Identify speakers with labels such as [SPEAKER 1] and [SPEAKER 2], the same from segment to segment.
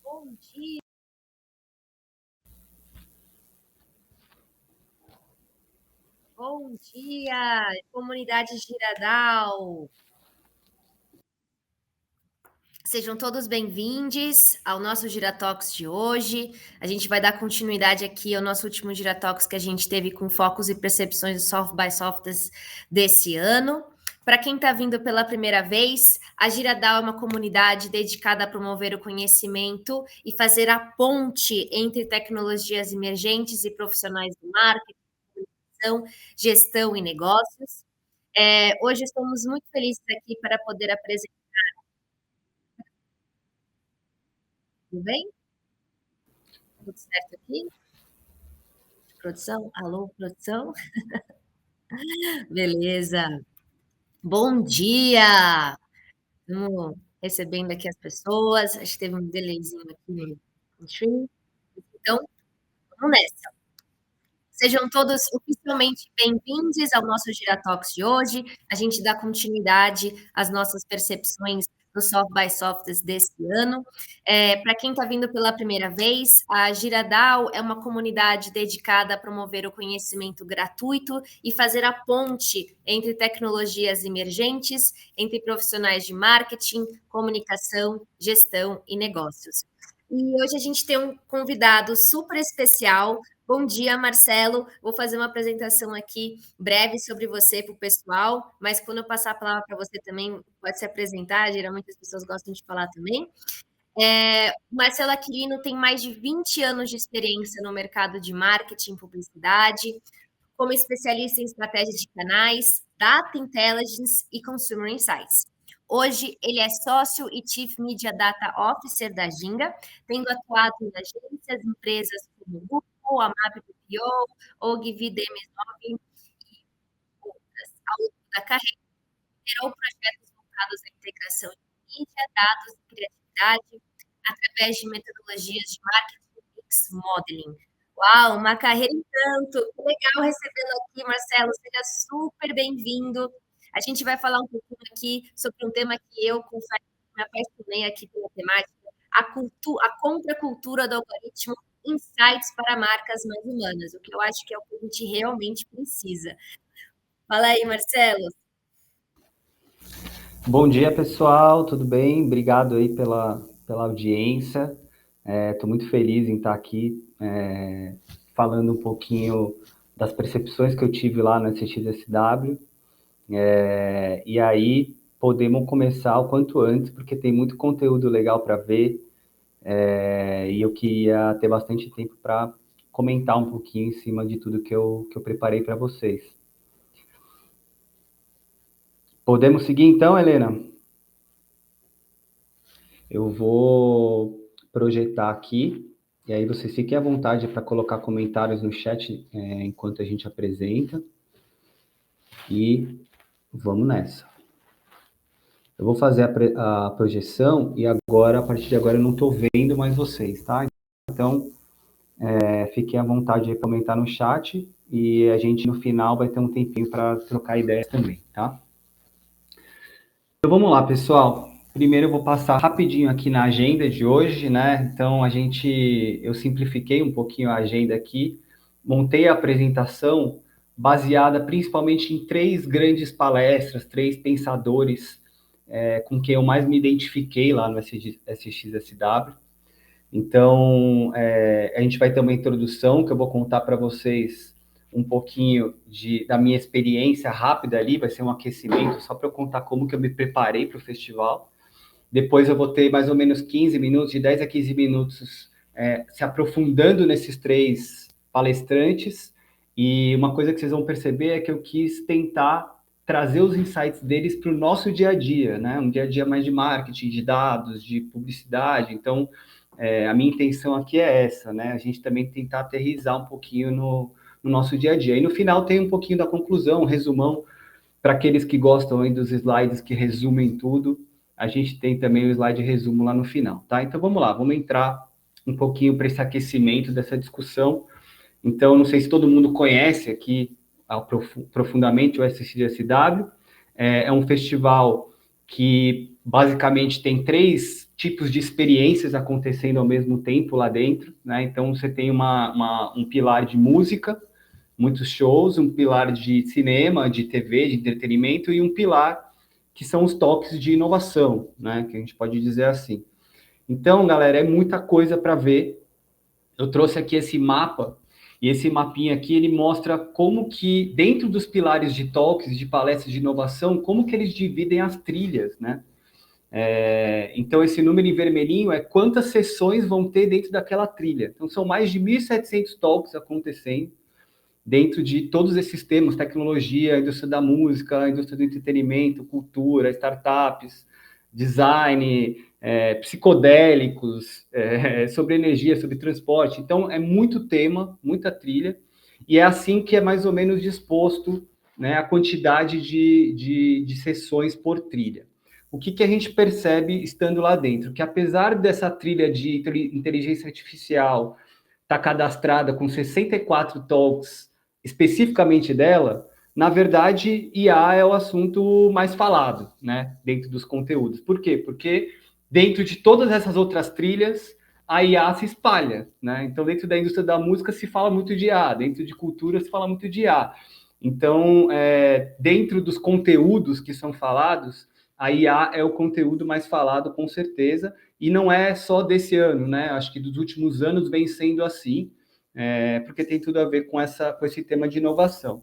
[SPEAKER 1] Bom dia. Bom dia, comunidade Giradal. Sejam todos bem-vindos ao nosso Giratox de hoje. A gente vai dar continuidade aqui ao nosso último Giratox que a gente teve com focos e percepções do Soft by Softs desse ano. Para quem está vindo pela primeira vez, a Giradal é uma comunidade dedicada a promover o conhecimento e fazer a ponte entre tecnologias emergentes e profissionais do marketing, gestão e negócios. Hoje estamos muito felizes aqui para poder apresentar. Tudo bem? Tudo certo aqui? Produção? Alô, produção? Beleza. Bom dia! Estamos recebendo aqui as pessoas. Acho que teve um delayzinho aqui no stream. Então, vamos nessa. Sejam todos oficialmente bem-vindos ao nosso Giratox de hoje. A gente dá continuidade às nossas percepções do Soft by Softs desse ano. Para quem está vindo pela primeira vez, a Giradal é uma comunidade dedicada a promover o conhecimento gratuito e fazer a ponte entre tecnologias emergentes, entre profissionais de marketing, comunicação, gestão e negócios. E hoje a gente tem um convidado super especial. Bom dia, Marcelo. Vou fazer uma apresentação aqui breve sobre você para o pessoal, mas quando eu passar a palavra para você também, pode se apresentar. Geralmente as pessoas gostam de falar também. O Marcelo Aquilino tem mais de 20 anos de experiência no mercado de marketing e publicidade, como especialista em estratégia de canais, Data Intelligence e Consumer Insights. Hoje, ele é sócio e Chief Media Data Officer da Ginga, tendo atuado em agências, empresas como Google, a Map BPO, OGV DM9 e outras. Ao longo da carreira, liderou projetos voltados à integração de mídia, dados e criatividade através de metodologias de marketing mix modeling. Uau, uma carreira em tanto! Que legal recebê-lo aqui, Marcelo. Seja super bem-vindo. A gente vai falar um pouquinho aqui sobre um tema que eu, confesso, me apaixonei aqui pela temática, a contracultura do algoritmo, insights para marcas mais humanas, o que eu acho que é o que a gente realmente precisa. Fala aí, Marcelo.
[SPEAKER 2] Bom dia, pessoal, tudo bem? Obrigado aí pela audiência. Estou muito feliz em estar aqui falando um pouquinho das percepções que eu tive lá no SXSW. E aí podemos começar o quanto antes, porque tem muito conteúdo legal para ver e eu queria ter bastante tempo para comentar um pouquinho em cima de tudo que eu preparei para vocês. Podemos seguir então, Helena? Eu vou projetar aqui, e aí vocês fiquem à vontade para colocar comentários no chat enquanto a gente apresenta. E vamos nessa. Eu vou fazer a projeção e agora, a partir de agora, eu não estou vendo mais vocês, tá? Então, fiquem à vontade de comentar no chat e a gente, no final, vai ter um tempinho para trocar ideias também, tá? Então, vamos lá, pessoal. Primeiro eu vou passar rapidinho aqui na agenda de hoje, né? Então, eu simplifiquei um pouquinho a agenda aqui, montei a apresentação baseada principalmente em 3 grandes palestras, 3 pensadores com quem eu mais me identifiquei lá no SXSW. Então, a gente vai ter uma introdução que eu vou contar para vocês um pouquinho da minha experiência rápida ali, vai ser um aquecimento só para eu contar como que eu me preparei para o festival. Depois eu vou ter mais ou menos 15 minutos, de 10 a 15 minutos, se aprofundando nesses 3 palestrantes. E uma coisa que vocês vão perceber é que eu quis tentar trazer os insights deles para o nosso dia a dia, né? Um dia a dia mais de marketing, de dados, de publicidade. Então, a minha intenção aqui é essa, né? A gente também tentar aterrissar um pouquinho no nosso dia a dia. E no final tem um pouquinho da conclusão, um resumão, para aqueles que gostam aí dos slides que resumem tudo. A gente tem também o slide resumo lá no final, tá? Então vamos lá, vamos entrar um pouquinho para esse aquecimento dessa discussão. Então, não sei se todo mundo conhece aqui profundamente o SXSW. É um festival que basicamente tem 3 tipos de experiências acontecendo ao mesmo tempo lá dentro, né? Então, você tem um pilar de música, muitos shows, um pilar de cinema, de TV, de entretenimento, e um pilar que são os toques de inovação, né? Que a gente pode dizer assim. Então, galera, é muita coisa para ver. Eu trouxe aqui esse mapa, e esse mapinha aqui, ele mostra como que, dentro dos pilares de talks, de palestras de inovação, como que eles dividem as trilhas, né? Então, esse número em vermelhinho é quantas sessões vão ter dentro daquela trilha. Então, são mais de 1.700 talks acontecendo dentro de todos esses temas, tecnologia, indústria da música, indústria do entretenimento, cultura, startups, design, psicodélicos, sobre energia, sobre transporte. Então, é muito tema, muita trilha, e é assim que é mais ou menos disposto, né, a quantidade de sessões por trilha. O que a gente percebe estando lá dentro? Que apesar dessa trilha de inteligência artificial estar cadastrada com 64 talks especificamente dela, na verdade, IA é o assunto mais falado, né, dentro dos conteúdos. Por quê? Porque dentro de todas essas outras trilhas, a IA se espalha, né? Então, dentro da indústria da música se fala muito de IA, dentro de cultura se fala muito de IA. Então, dentro dos conteúdos que são falados, a IA é o conteúdo mais falado, com certeza, e não é só desse ano, né? Acho que dos últimos anos vem sendo assim, porque tem tudo a ver com esse tema de inovação.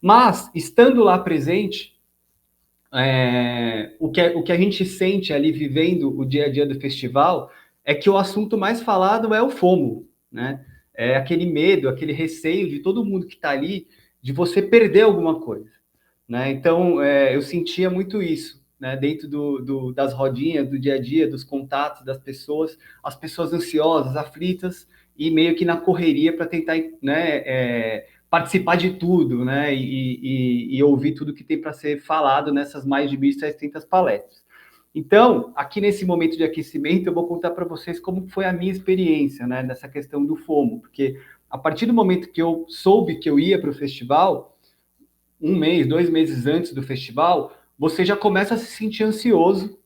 [SPEAKER 2] Mas, estando lá presente, o que a gente sente ali vivendo o dia a dia do festival é que o assunto mais falado é o FOMO, né? É aquele medo, aquele receio de todo mundo que está ali de você perder alguma coisa, né? Então, eu sentia muito isso, né? Dentro das rodinhas, do dia a dia, dos contatos das pessoas, as pessoas ansiosas, aflitas, e meio que na correria para tentar, né, participar de tudo, né, e ouvir tudo que tem para ser falado nessas mais de 1.700 palestras. Então, aqui nesse momento de aquecimento, eu vou contar para vocês como foi a minha experiência, né, nessa questão do FOMO, porque a partir do momento que eu soube que eu ia para o festival, 1 mês, 2 meses antes do festival, você já começa a se sentir ansioso,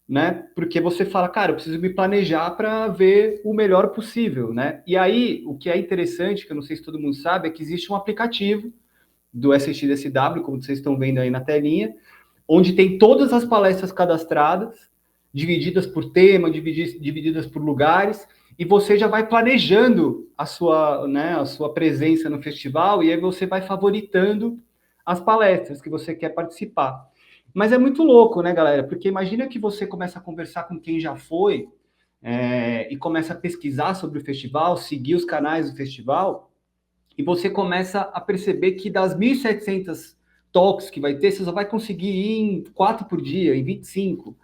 [SPEAKER 2] né? Porque você fala, cara, eu preciso me planejar para ver o melhor possível, né? E aí, o que é interessante, que eu não sei se todo mundo sabe, é que existe um aplicativo do SXSW, como vocês estão vendo aí na telinha, onde tem todas as palestras cadastradas, divididas por tema, divididas por lugares, e você já vai planejando né, a sua presença no festival, e aí você vai favoritando as palestras que você quer participar. Mas é muito louco, né, galera? Porque imagina que você começa a conversar com quem já foi, e começa a pesquisar sobre o festival, seguir os canais do festival, e você começa a perceber que das 1.700 talks que vai ter, você só vai conseguir ir em 4 por dia, em 25.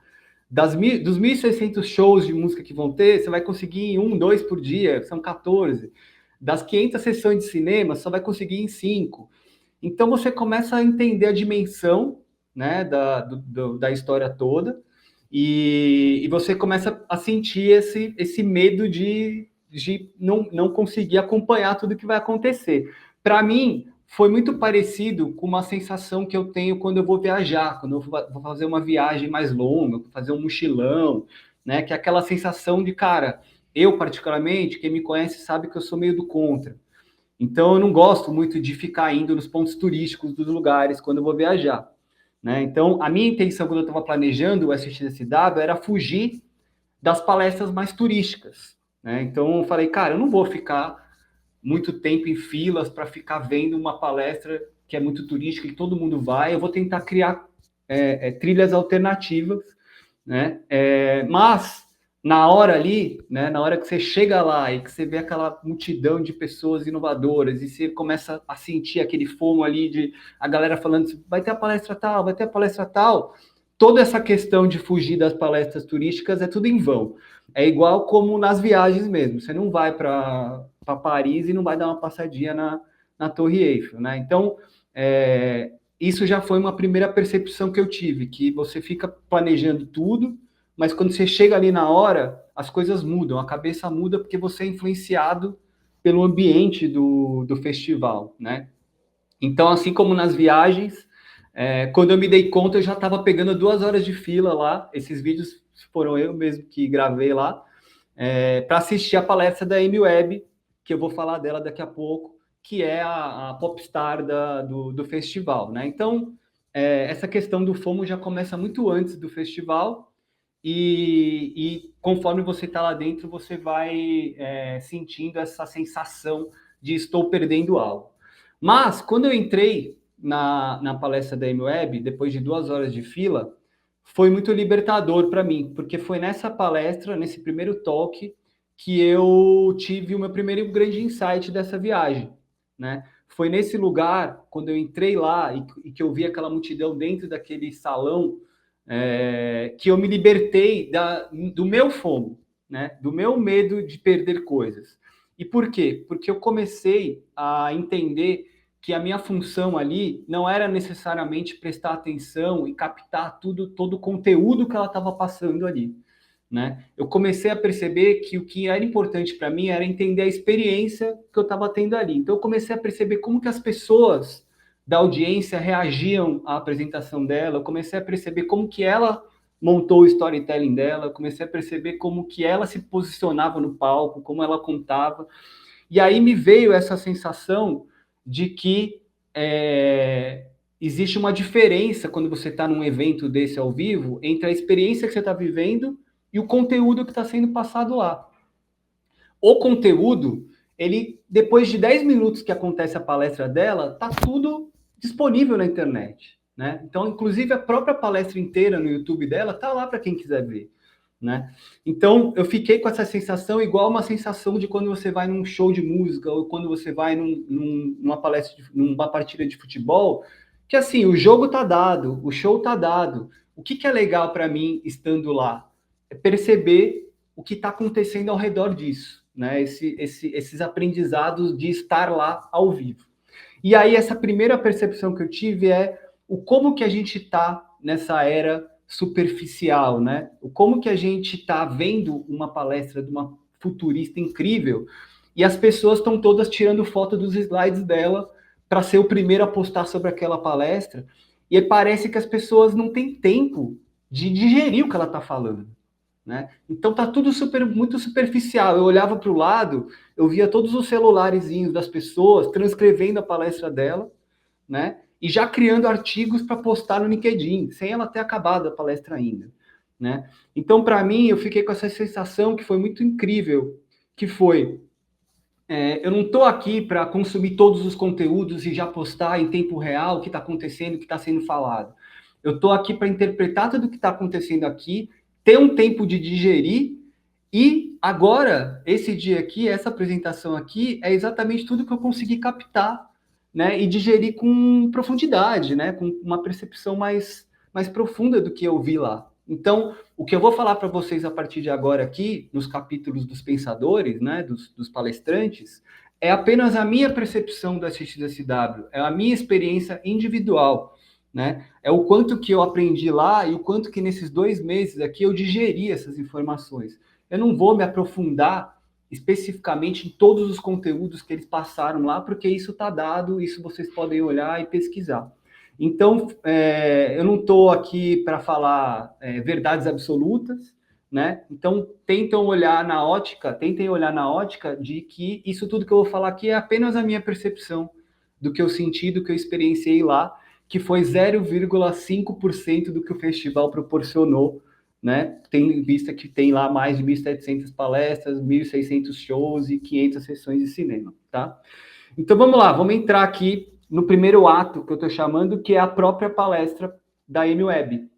[SPEAKER 2] Dos 1.600 shows de música que vão ter, você vai conseguir em 1, 2 por dia, são 14. Das 500 sessões de cinema, só vai conseguir em 5. Então você começa a entender a dimensão, né, da história toda, e você começa a sentir esse medo de não conseguir acompanhar tudo que vai acontecer. Para mim, foi muito parecido com uma sensação que eu tenho quando eu vou viajar, quando eu vou fazer uma viagem mais longa, fazer um mochilão, né, que é aquela sensação de, cara, eu particularmente, quem me conhece sabe que eu sou meio do contra. Então, eu não gosto muito de ficar indo nos pontos turísticos dos lugares quando eu vou viajar, né? Então, a minha intenção quando eu estava planejando o SXSW era fugir das palestras mais turísticas, né? Então, eu falei, cara, eu não vou ficar muito tempo em filas para ficar vendo uma palestra que é muito turística e todo mundo vai. Eu vou tentar criar trilhas alternativas, né? Mas na hora ali, né, na hora que você chega lá e que você vê aquela multidão de pessoas inovadoras e você começa a sentir aquele fomo ali de a galera falando, vai ter a palestra tal, vai ter a palestra tal, toda essa questão de fugir das palestras turísticas é tudo em vão. É igual como nas viagens mesmo. Você não vai para Paris e não vai dar uma passadinha na Torre Eiffel, né? Então, isso já foi uma primeira percepção que eu tive, que você fica planejando tudo, mas quando você chega ali na hora, as coisas mudam, a cabeça muda porque você é influenciado pelo ambiente do festival, né? Então, assim como nas viagens, quando eu me dei conta, eu já estava pegando 2 horas de fila lá. Esses vídeos foram eu mesmo que gravei lá, para assistir a palestra da Amy Webb, que eu vou falar dela daqui a pouco, que é a popstar do festival, né? Então, essa questão do FOMO já começa muito antes do festival, e conforme você está lá dentro, você vai sentindo essa sensação de estou perdendo algo. Mas, quando eu entrei na palestra da Amy Webb, depois de 2 horas de fila, foi muito libertador para mim, porque foi nessa palestra, nesse primeiro talk, que eu tive o meu primeiro grande insight dessa viagem, né? Foi nesse lugar, quando eu entrei lá e que eu vi aquela multidão dentro daquele salão, que eu me libertei do meu FOMO, né? Do meu medo de perder coisas. E por quê? Porque eu comecei a entender que a minha função ali não era necessariamente prestar atenção e captar todo o conteúdo que ela estava passando ali, né? Eu comecei a perceber que o que era importante para mim era entender a experiência que eu estava tendo ali. Então eu comecei a perceber como que as pessoas da audiência reagiam à apresentação dela, eu comecei a perceber como que ela montou o storytelling dela, eu comecei a perceber como que ela se posicionava no palco, como ela contava. E aí me veio essa sensação de que existe uma diferença quando você está num evento desse ao vivo entre a experiência que você está vivendo e o conteúdo que está sendo passado lá. O conteúdo, ele, depois de 10 minutos que acontece a palestra dela, está tudo disponível na internet, né? Então, inclusive, a própria palestra inteira no YouTube dela está lá para quem quiser ver, né? Então, eu fiquei com essa sensação igual uma sensação de quando você vai num show de música ou quando você vai numa palestra, numa partida de futebol, que assim, o jogo tá dado, o show tá dado. O que é legal para mim estando lá? É perceber o que está acontecendo ao redor disso, né? Esses aprendizados de estar lá ao vivo. E aí, essa primeira percepção que eu tive é o como que a gente está nessa era superficial, né? O como que a gente está vendo uma palestra de uma futurista incrível e as pessoas estão todas tirando foto dos slides dela para ser o primeiro a postar sobre aquela palestra, e parece que as pessoas não têm tempo de digerir o que ela está falando, né? Então tá tudo muito superficial. Eu olhava para o lado, eu via todos os celularezinhos das pessoas transcrevendo a palestra dela, né? E já criando artigos para postar no LinkedIn, sem ela ter acabado a palestra ainda, né? Então, para mim, eu fiquei com essa sensação que foi muito incrível, que foi eu não estou aqui para consumir todos os conteúdos e já postar em tempo real o que está acontecendo, o que está sendo falado. Eu estou aqui para interpretar tudo o que está acontecendo aqui, ter um tempo de digerir, e agora, esse dia aqui, essa apresentação aqui, é exatamente tudo que eu consegui captar, né, e digerir com profundidade, né, com uma percepção mais profunda do que eu vi lá. Então, o que eu vou falar para vocês a partir de agora aqui, nos capítulos dos pensadores, né, dos palestrantes, é apenas a minha percepção da XXSW, é a minha experiência individual, né? É o quanto que eu aprendi lá e o quanto que nesses 2 meses aqui eu digeri essas informações. Eu não vou me aprofundar especificamente em todos os conteúdos que eles passaram lá, porque isso está dado, isso vocês podem olhar e pesquisar. Então, eu não estou aqui para falar verdades absolutas, né? Então, tentem olhar na ótica de que isso tudo que eu vou falar aqui é apenas a minha percepção do que eu senti, do que eu experienciei lá, que foi 0,5% do que o festival proporcionou, né? Tem em vista que tem lá mais de 1.700 palestras, 1.600 shows e 500 sessões de cinema, tá? Então vamos lá, vamos entrar aqui no primeiro ato que eu estou chamando, que é a própria palestra da Amy Webb.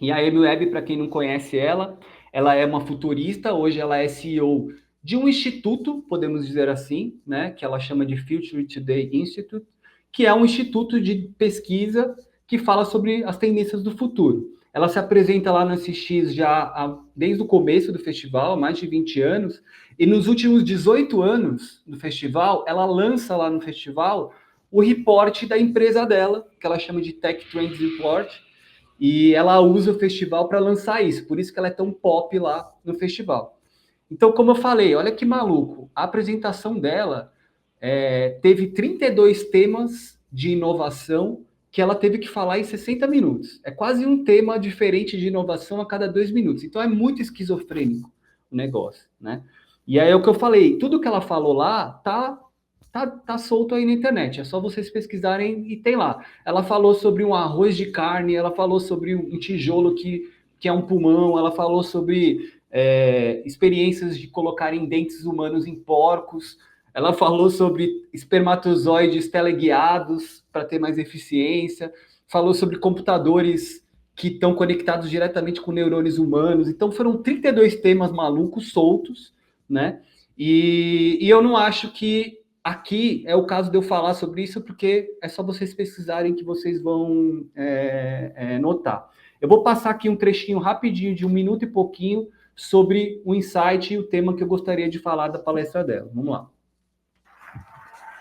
[SPEAKER 2] E a Amy Webb, para quem não conhece ela é uma futurista, hoje ela é CEO de um instituto, podemos dizer assim, né, que ela chama de Future Today Institute, que é um instituto de pesquisa que fala sobre as tendências do futuro. Ela se apresenta lá no SX desde o começo do festival, há mais de 20 anos, e nos últimos 18 anos do festival, ela lança lá no festival o reporte da empresa dela, que ela chama de Tech Trends Report, e ela usa o festival para lançar isso, por isso que ela é tão pop lá no festival. Então, como eu falei, olha que maluco, a apresentação dela teve 32 temas de inovação que ela teve que falar em 60 minutos. É quase um tema diferente de inovação a cada 2 minutos. Então é muito esquizofrênico o negócio, né? E aí é o que eu falei, tudo que ela falou lá tá solto aí na internet, é só vocês pesquisarem e tem lá. Ela falou sobre um arroz de carne, ela falou sobre um tijolo que é um pulmão, ela falou sobre experiências de colocarem dentes humanos em porcos, ela falou sobre espermatozoides teleguiados para ter mais eficiência, falou sobre computadores que estão conectados diretamente com neurônios humanos. Então foram 32 temas malucos soltos, né? E eu não acho que aqui é o caso de eu falar sobre isso, porque é só vocês pesquisarem que vocês vão notar. Eu vou passar aqui um trechinho rapidinho de 1 minuto e pouquinho sobre o insight e o tema que eu gostaria de falar da palestra dela. Vamos lá.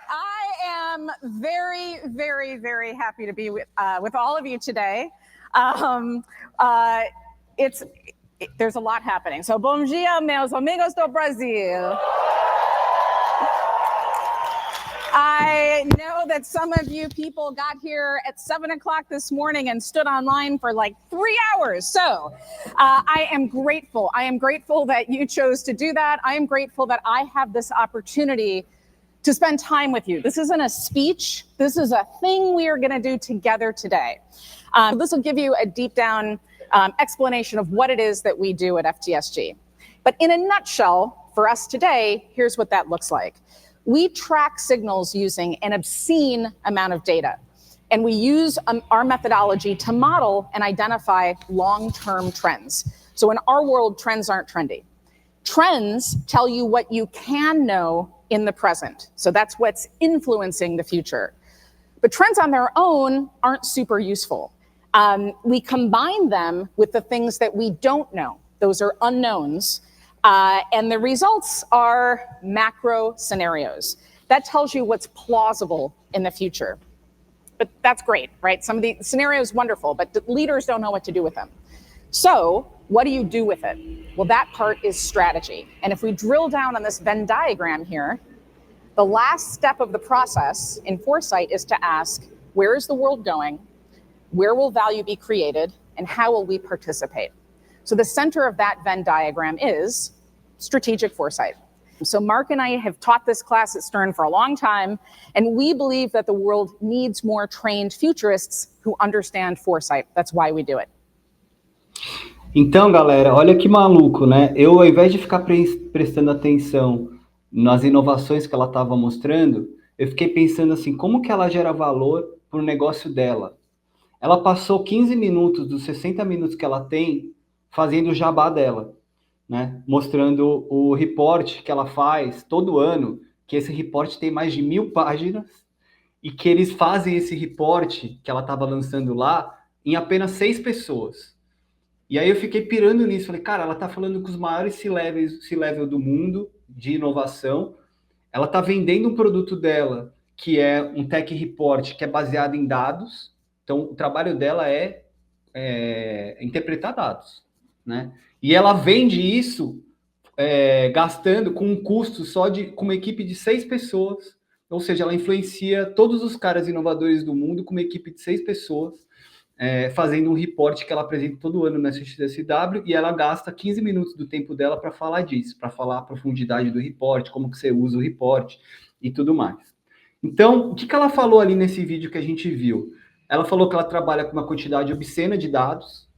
[SPEAKER 3] I am very, very, very happy to be with all of you today. There's a lot happening. So, bom dia, meus amigos do Brasil. I know that some of you people got here at 7 o'clock this morning and stood online for like 3 hours. So I am grateful. I am grateful that you chose to do that. I am grateful that I have this opportunity to spend time with you. This isn't a speech. This is a thing we are going to do together today. This will give you a deep down explanation of what it is that we do at FTSG. But in a nutshell, for us today, here's what that looks like. We track signals using an obscene amount of data, and we use our methodology to model and identify long-term trends. So in our world, trends aren't trendy. Trends tell you what you can know in the present. So that's what's influencing the future. But trends on their own aren't super useful. We combine them with the things that we don't know. Those are unknowns. And the results are macro scenarios. That tells you what's plausible in the future. But that's great, right? Some of the scenarios, wonderful, but the leaders don't know what to do with them. So what do you do with it? Well, that part is strategy. And if we drill down on this Venn diagram here, the last step of the process in foresight is to ask, where is the world going? Where will value be created? And how will we participate? So the center of that Venn diagram is strategic foresight. So Mark and I have taught this class at Stern for a long time, and we believe that the world needs more trained futurists who understand foresight. That's why we do it.
[SPEAKER 2] Então, galera, olha que maluco, né? Eu, ao invés de ficar prestando atenção nas inovações que ela estava mostrando, eu fiquei pensando assim, como que ela gera valor para o negócio dela? Ela passou 15 minutos dos 60 minutos que ela tem fazendo o jabá dela, né? Mostrando o report que ela faz todo ano, que esse report tem mais de 1000 páginas, e que eles fazem esse report que ela estava lançando lá em apenas 6 pessoas. E aí eu fiquei pirando nisso, falei, cara, ela tá falando com os maiores C-level do mundo de inovação, ela tá vendendo um produto dela, que é um tech report que é baseado em dados, então o trabalho dela é interpretar dados, né? E ela vende isso gastando com um custo com uma equipe de 6 pessoas, ou seja, ela influencia todos os caras inovadores do mundo com uma equipe de 6 pessoas, fazendo um report que ela apresenta todo ano na CXSW, e ela gasta 15 minutos do tempo dela para falar disso, para falar a profundidade do report, como que você usa o report e tudo mais. Então, o que ela falou ali nesse vídeo que a gente viu? Ela falou que ela trabalha com uma quantidade obscena de dados,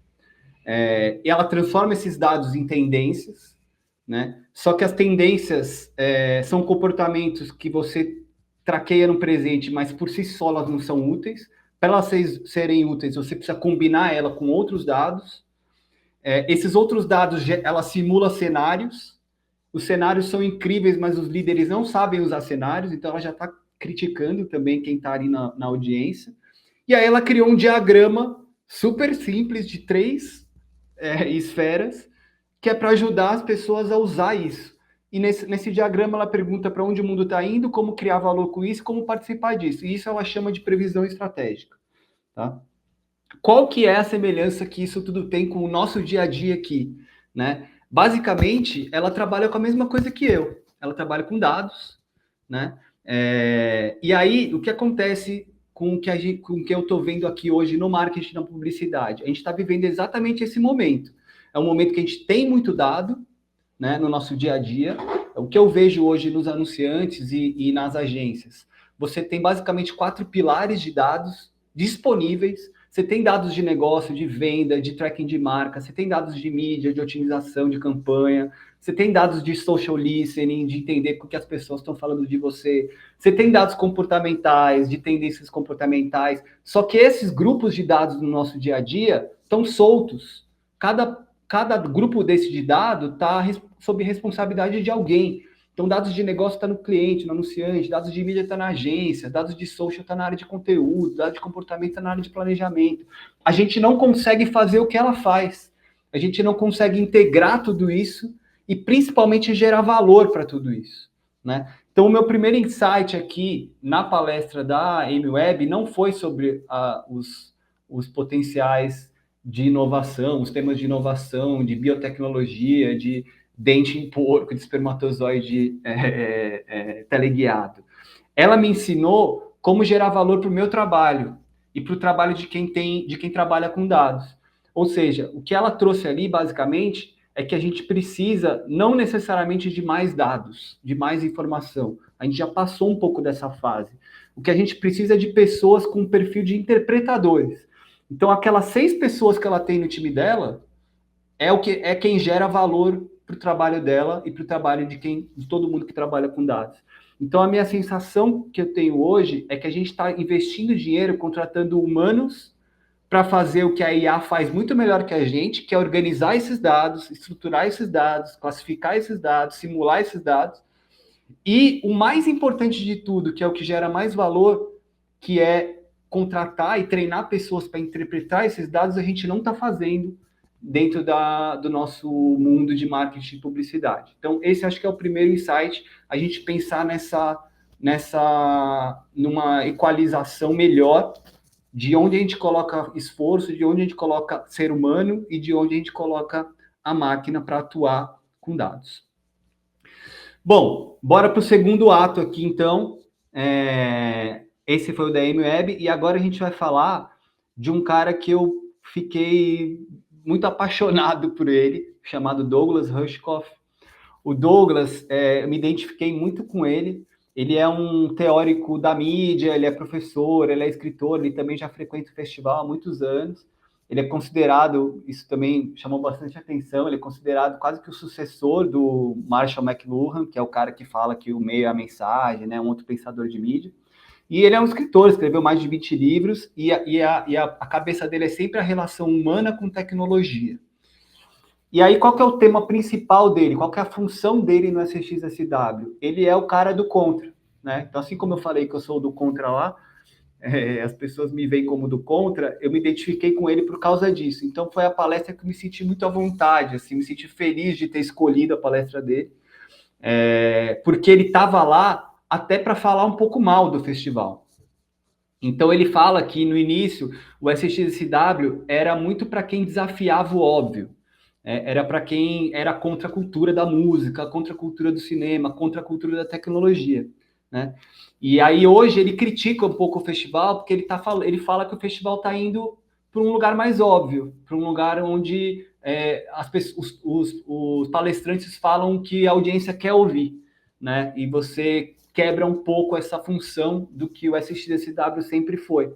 [SPEAKER 2] e ela transforma esses dados em tendências, né? Só que as tendências são comportamentos que você traqueia no presente, mas por si só elas não são úteis. Para elas serem úteis, você precisa combinar ela com outros dados. Esses outros dados, ela simula cenários. Os cenários são incríveis, mas os líderes não sabem usar cenários, então ela já está criticando também quem está ali na audiência. E aí ela criou um diagrama super simples de 3 esferas, que é para ajudar as pessoas a usar isso. E nesse diagrama ela pergunta para onde o mundo está indo, como criar valor com isso, como participar disso. E isso ela chama de previsão estratégica. Tá? Qual que é a semelhança que isso tudo tem com o nosso dia a dia aqui? Né? Basicamente, ela trabalha com a mesma coisa que eu. Ela trabalha com dados. Né? E aí, o que acontece com o que eu estou vendo aqui hoje no marketing, na publicidade. A gente está vivendo exatamente esse momento. É um momento que a gente tem muito dado, né, no nosso dia a dia. O que eu vejo hoje nos anunciantes e nas agências. Você tem basicamente 4 pilares de dados disponíveis. Você tem dados de negócio, de venda, de tracking de marca, você tem dados de mídia, de otimização de campanha, você tem dados de social listening, de entender o que as pessoas estão falando de você, você tem dados comportamentais, de tendências comportamentais, só que esses grupos de dados no nosso dia a dia estão soltos. Cada grupo desse de dados está sob responsabilidade de alguém. Então, dados de negócio está no cliente, no anunciante, dados de mídia está na agência, dados de social está na área de conteúdo, dados de comportamento está na área de planejamento. A gente não consegue fazer o que ela faz. A gente não consegue integrar tudo isso e, principalmente, gerar valor para tudo isso, né? Então, o meu primeiro insight aqui na palestra da MWeb não foi sobre os potenciais de inovação, os temas de inovação, de biotecnologia, de dente em porco, de espermatozoide teleguiado. Ela me ensinou como gerar valor para o meu trabalho e para o trabalho de quem trabalha com dados. Ou seja, o que ela trouxe ali, basicamente, é que a gente precisa não necessariamente de mais dados, de mais informação. A gente já passou um pouco dessa fase. O que a gente precisa é de pessoas com um perfil de interpretadores. Então, aquelas 6 pessoas que ela tem no time dela é quem gera valor para o trabalho dela e para o trabalho de todo mundo que trabalha com dados. Então, a minha sensação que eu tenho hoje é que a gente está investindo dinheiro, contratando humanos para fazer o que a IA faz muito melhor que a gente, que é organizar esses dados, estruturar esses dados, classificar esses dados, simular esses dados. E o mais importante de tudo, que é o que gera mais valor, que é contratar e treinar pessoas para interpretar esses dados, a gente não está fazendo dentro do nosso mundo de marketing e publicidade. Então, esse acho que é o primeiro insight, a gente pensar numa equalização melhor de onde a gente coloca esforço, de onde a gente coloca ser humano e de onde a gente coloca a máquina para atuar com dados. Bom, bora para o segundo ato aqui, então. Esse foi o da MWeb, e agora a gente vai falar de um cara que eu fiquei muito apaixonado por ele, chamado Douglas Rushkoff. O Douglas, eu me identifiquei muito com ele. Ele é um teórico da mídia, ele é professor, ele é escritor, ele também já frequenta o festival há muitos anos. Ele é considerado, isso também chamou bastante atenção, ele é considerado quase que o sucessor do Marshall McLuhan, que é o cara que fala que o meio é a mensagem, né, um outro pensador de mídia. E ele é um escritor, escreveu mais de 20 livros, e a cabeça dele é sempre a relação humana com tecnologia. E aí, qual que é o tema principal dele? Qual que é a função dele no SXSW? Ele é o cara do contra, né? Então, assim como eu falei que eu sou do contra lá, as pessoas me veem como do contra, eu me identifiquei com ele por causa disso. Então, foi a palestra que eu me senti muito à vontade, assim, me senti feliz de ter escolhido a palestra dele, porque ele estava lá até para falar um pouco mal do festival. Então, ele fala que, no início, o SXSW era muito para quem desafiava o óbvio. Era para quem era contra a cultura da música, contra a cultura do cinema, contra a cultura da tecnologia, né? E aí, hoje, ele critica um pouco o festival, porque ele fala que o festival está indo para um lugar mais óbvio, para um lugar onde os palestrantes falam que a audiência quer ouvir, né? E você quebra um pouco essa função do que o SXSW sempre foi.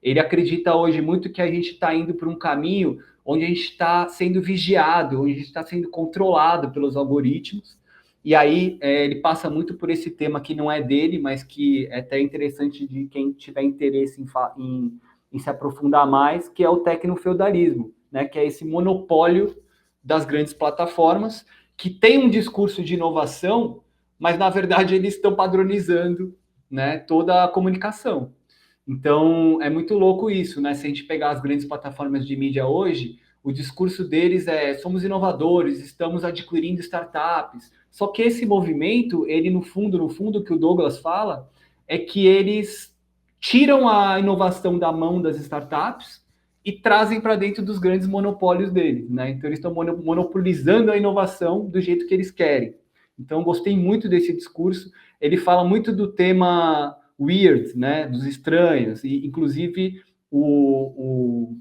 [SPEAKER 2] Ele acredita hoje muito que a gente está indo para um caminho onde a gente está sendo vigiado, onde a gente está sendo controlado pelos algoritmos. E aí ele passa muito por esse tema que não é dele, mas que é até interessante de quem tiver interesse em se aprofundar mais, que é o tecnofeudalismo, né? Que é esse monopólio das grandes plataformas, que tem um discurso de inovação, mas, na verdade, eles estão padronizando, né, toda a comunicação. Então, é muito louco isso, né? Se a gente pegar as grandes plataformas de mídia hoje, o discurso deles é: somos inovadores, estamos adquirindo startups. Só que esse movimento, ele, no fundo, o que o Douglas fala, é que eles tiram a inovação da mão das startups e trazem para dentro dos grandes monopólios deles, né? Então, eles estão monopolizando a inovação do jeito que eles querem. Então, gostei muito desse discurso. Ele fala muito do tema weird, né, dos estranhos, e inclusive o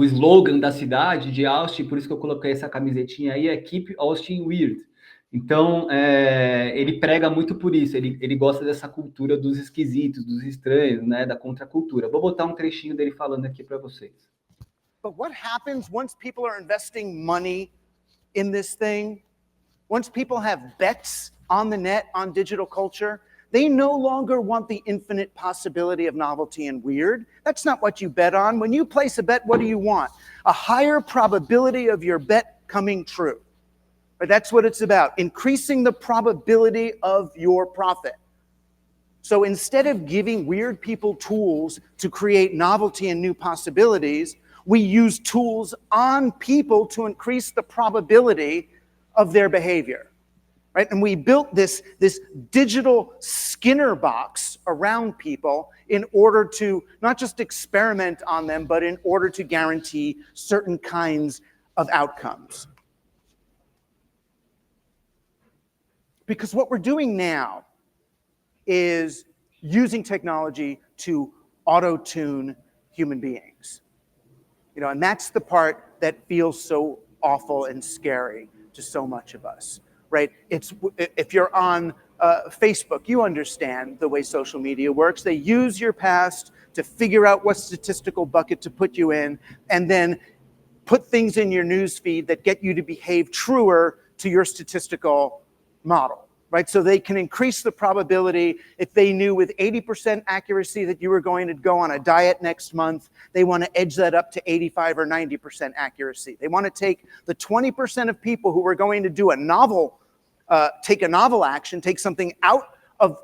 [SPEAKER 2] slogan da cidade de Austin, por isso que eu coloquei essa camisetinha aí, é Keep Austin Weird. Então, ele prega muito por isso, ele gosta dessa cultura dos esquisitos, dos estranhos, né, da contracultura. Vou botar um trechinho dele falando aqui para vocês.
[SPEAKER 4] But what happens once people are investing money in this thing? Once people have bets on the net, on digital culture, they no longer want the infinite possibility of novelty and weird. That's not what you bet on. When you place a bet, what do you want? A higher probability of your bet coming true. But that's what it's about, increasing the probability of your profit. So instead of giving weird people tools to create novelty and new possibilities, we use tools on people to increase the probability of their behavior. Right? And we built this digital Skinner box around people in order to not just experiment on them, but in order to guarantee certain kinds of outcomes. Because what we're doing now is using technology to auto-tune human beings. And that's the part that feels so awful and scary to so much of us. Right? If you're on Facebook, you understand the way social media works. They use your past to figure out what statistical bucket to put you in, and then put things in your news feed that get you to behave truer to your statistical model. Right? So they can increase the probability. If they knew with 80% accuracy that you were going to go on a diet next month, they want to edge that up to 85 or 90% accuracy. They want to take the 20% of people who were going to do take a novel action, take something out of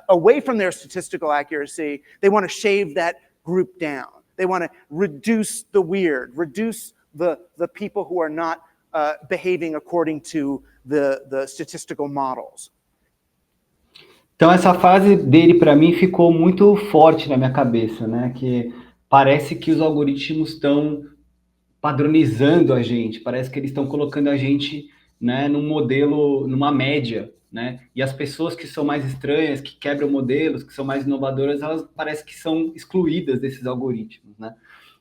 [SPEAKER 4] away from their statistical accuracy. They want to shave that group down. They want to reduce the weird, reduce the people who are not behaving according to the statistical models.
[SPEAKER 2] Então essa frase dele para mim ficou muito forte na minha cabeça, né? Que parece que os algoritmos estão padronizando a gente, parece que eles estão colocando a gente, né, num modelo, numa média, né? E as pessoas que são mais estranhas, que quebram modelos, que são mais inovadoras, elas parecem que são excluídas desses algoritmos, né?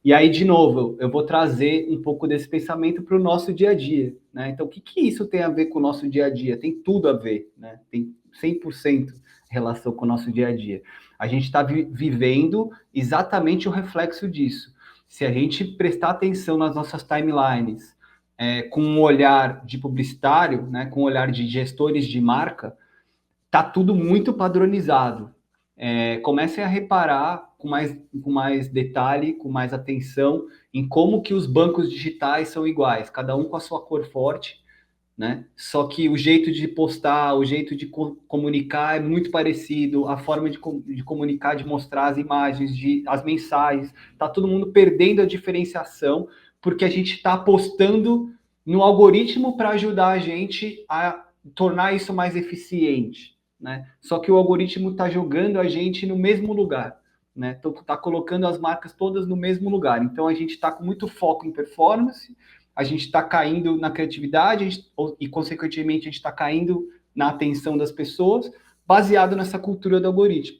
[SPEAKER 2] E aí, de novo, eu vou trazer um pouco desse pensamento para o nosso dia a dia, né? Então, o que isso tem a ver com o nosso dia a dia? Tem tudo a ver, né? Tem 100% relação com o nosso dia a dia. A gente está vivendo exatamente o reflexo disso. Se a gente prestar atenção nas nossas timelines, com um olhar de publicitário, né, com um olhar de gestores de marca, tá tudo muito padronizado. Comecem a reparar com mais detalhe, com mais atenção, em como que os bancos digitais são iguais, cada um com a sua cor forte, né? Só que o jeito de postar, o jeito de comunicar é muito parecido, a forma de comunicar, de mostrar as imagens, as mensagens, tá todo mundo perdendo a diferenciação, porque a gente está apostando no algoritmo para ajudar a gente a tornar isso mais eficiente, né? Só que o algoritmo está jogando a gente no mesmo lugar, né? Então, está colocando as marcas todas no mesmo lugar. Então, a gente está com muito foco em performance, a gente está caindo na criatividade e, consequentemente, a gente está caindo na atenção das pessoas, baseado nessa cultura do algoritmo.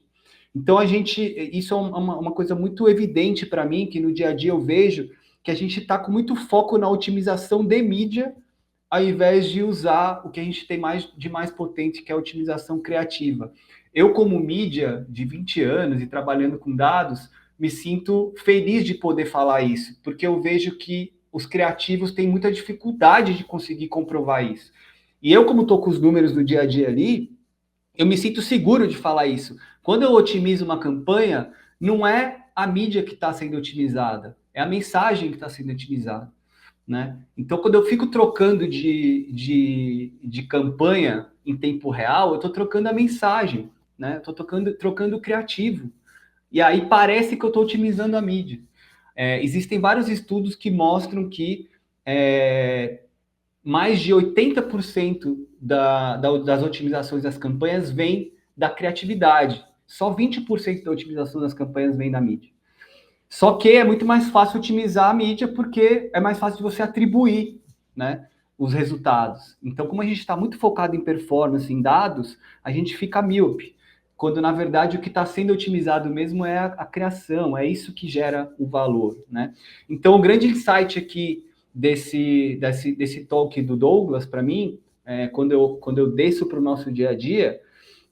[SPEAKER 2] Então, isso é uma coisa muito evidente para mim, que no dia a dia eu vejo que a gente está com muito foco na otimização de mídia, ao invés de usar o que a gente tem de mais potente, que é a otimização criativa. Eu, como mídia de 20 anos e trabalhando com dados, me sinto feliz de poder falar isso, porque eu vejo que os criativos têm muita dificuldade de conseguir comprovar isso. E eu, como estou com os números do dia a dia ali, eu me sinto seguro de falar isso. Quando eu otimizo uma campanha, não é a mídia que está sendo otimizada, é a mensagem que está sendo otimizada, né? Então, quando eu fico trocando de campanha em tempo real, eu estou trocando a mensagem, né? Estou trocando o criativo. E aí parece que eu estou otimizando a mídia. Existem vários estudos que mostram que mais de 80% das otimizações das campanhas vem da criatividade. Só 20% da otimização das campanhas vem da mídia. Só que é muito mais fácil otimizar a mídia porque é mais fácil de você atribuir, né, os resultados. Então, como a gente está muito focado em performance, em dados, a gente fica míope. quando na verdade o que está sendo otimizado mesmo é a criação, é isso que gera o valor, né? Então, o grande insight aqui desse talk do Douglas, para mim, quando eu desço para o nosso dia a dia,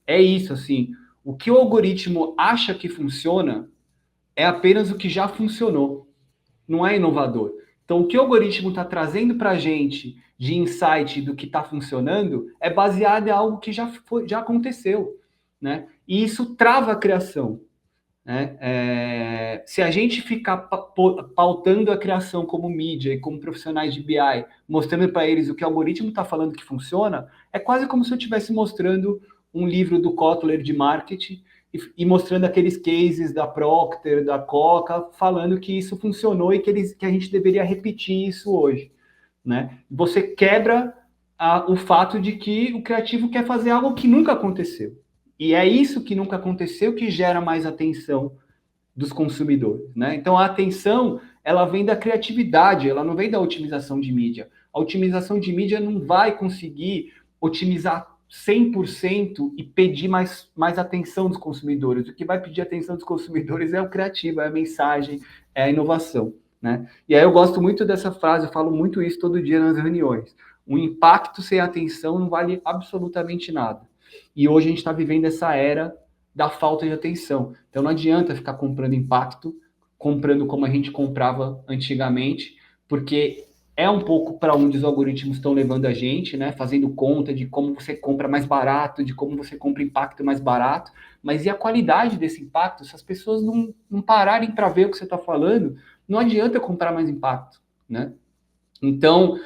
[SPEAKER 2] é isso, assim, o que o algoritmo acha que funciona é apenas o que já funcionou, não é inovador. Então, o que o algoritmo está trazendo para a gente de insight do que está funcionando é baseado em algo que já aconteceu, né? E isso trava a criação, né? Se a gente ficar pautando a criação como mídia e como profissionais de BI, mostrando para eles o que o algoritmo está falando que funciona, é quase como se eu estivesse mostrando um livro do Kotler de marketing e mostrando aqueles cases da Procter, da Coca, falando que isso funcionou e que a gente deveria repetir isso hoje, né? Você quebra o fato de que o criativo quer fazer algo que nunca aconteceu. E é isso que nunca aconteceu que gera mais atenção dos consumidores, né? Então, a atenção, ela vem da criatividade, ela não vem da otimização de mídia. A otimização de mídia não vai conseguir otimizar 100% e pedir mais atenção dos consumidores. O que vai pedir atenção dos consumidores é o criativo, é a mensagem, é a inovação, né? E aí eu gosto muito dessa frase, eu falo muito isso todo dia nas reuniões. O impacto sem atenção não vale absolutamente nada. E hoje a gente está vivendo essa era da falta de atenção. Então não adianta ficar comprando impacto, comprando como a gente comprava antigamente, porque é um pouco para onde os algoritmos estão levando a gente, né? Fazendo conta de como você compra mais barato, de como você compra impacto mais barato, mas e a qualidade desse impacto? Se as pessoas não pararem para ver o que você está falando, não adianta comprar mais impacto, né? Então,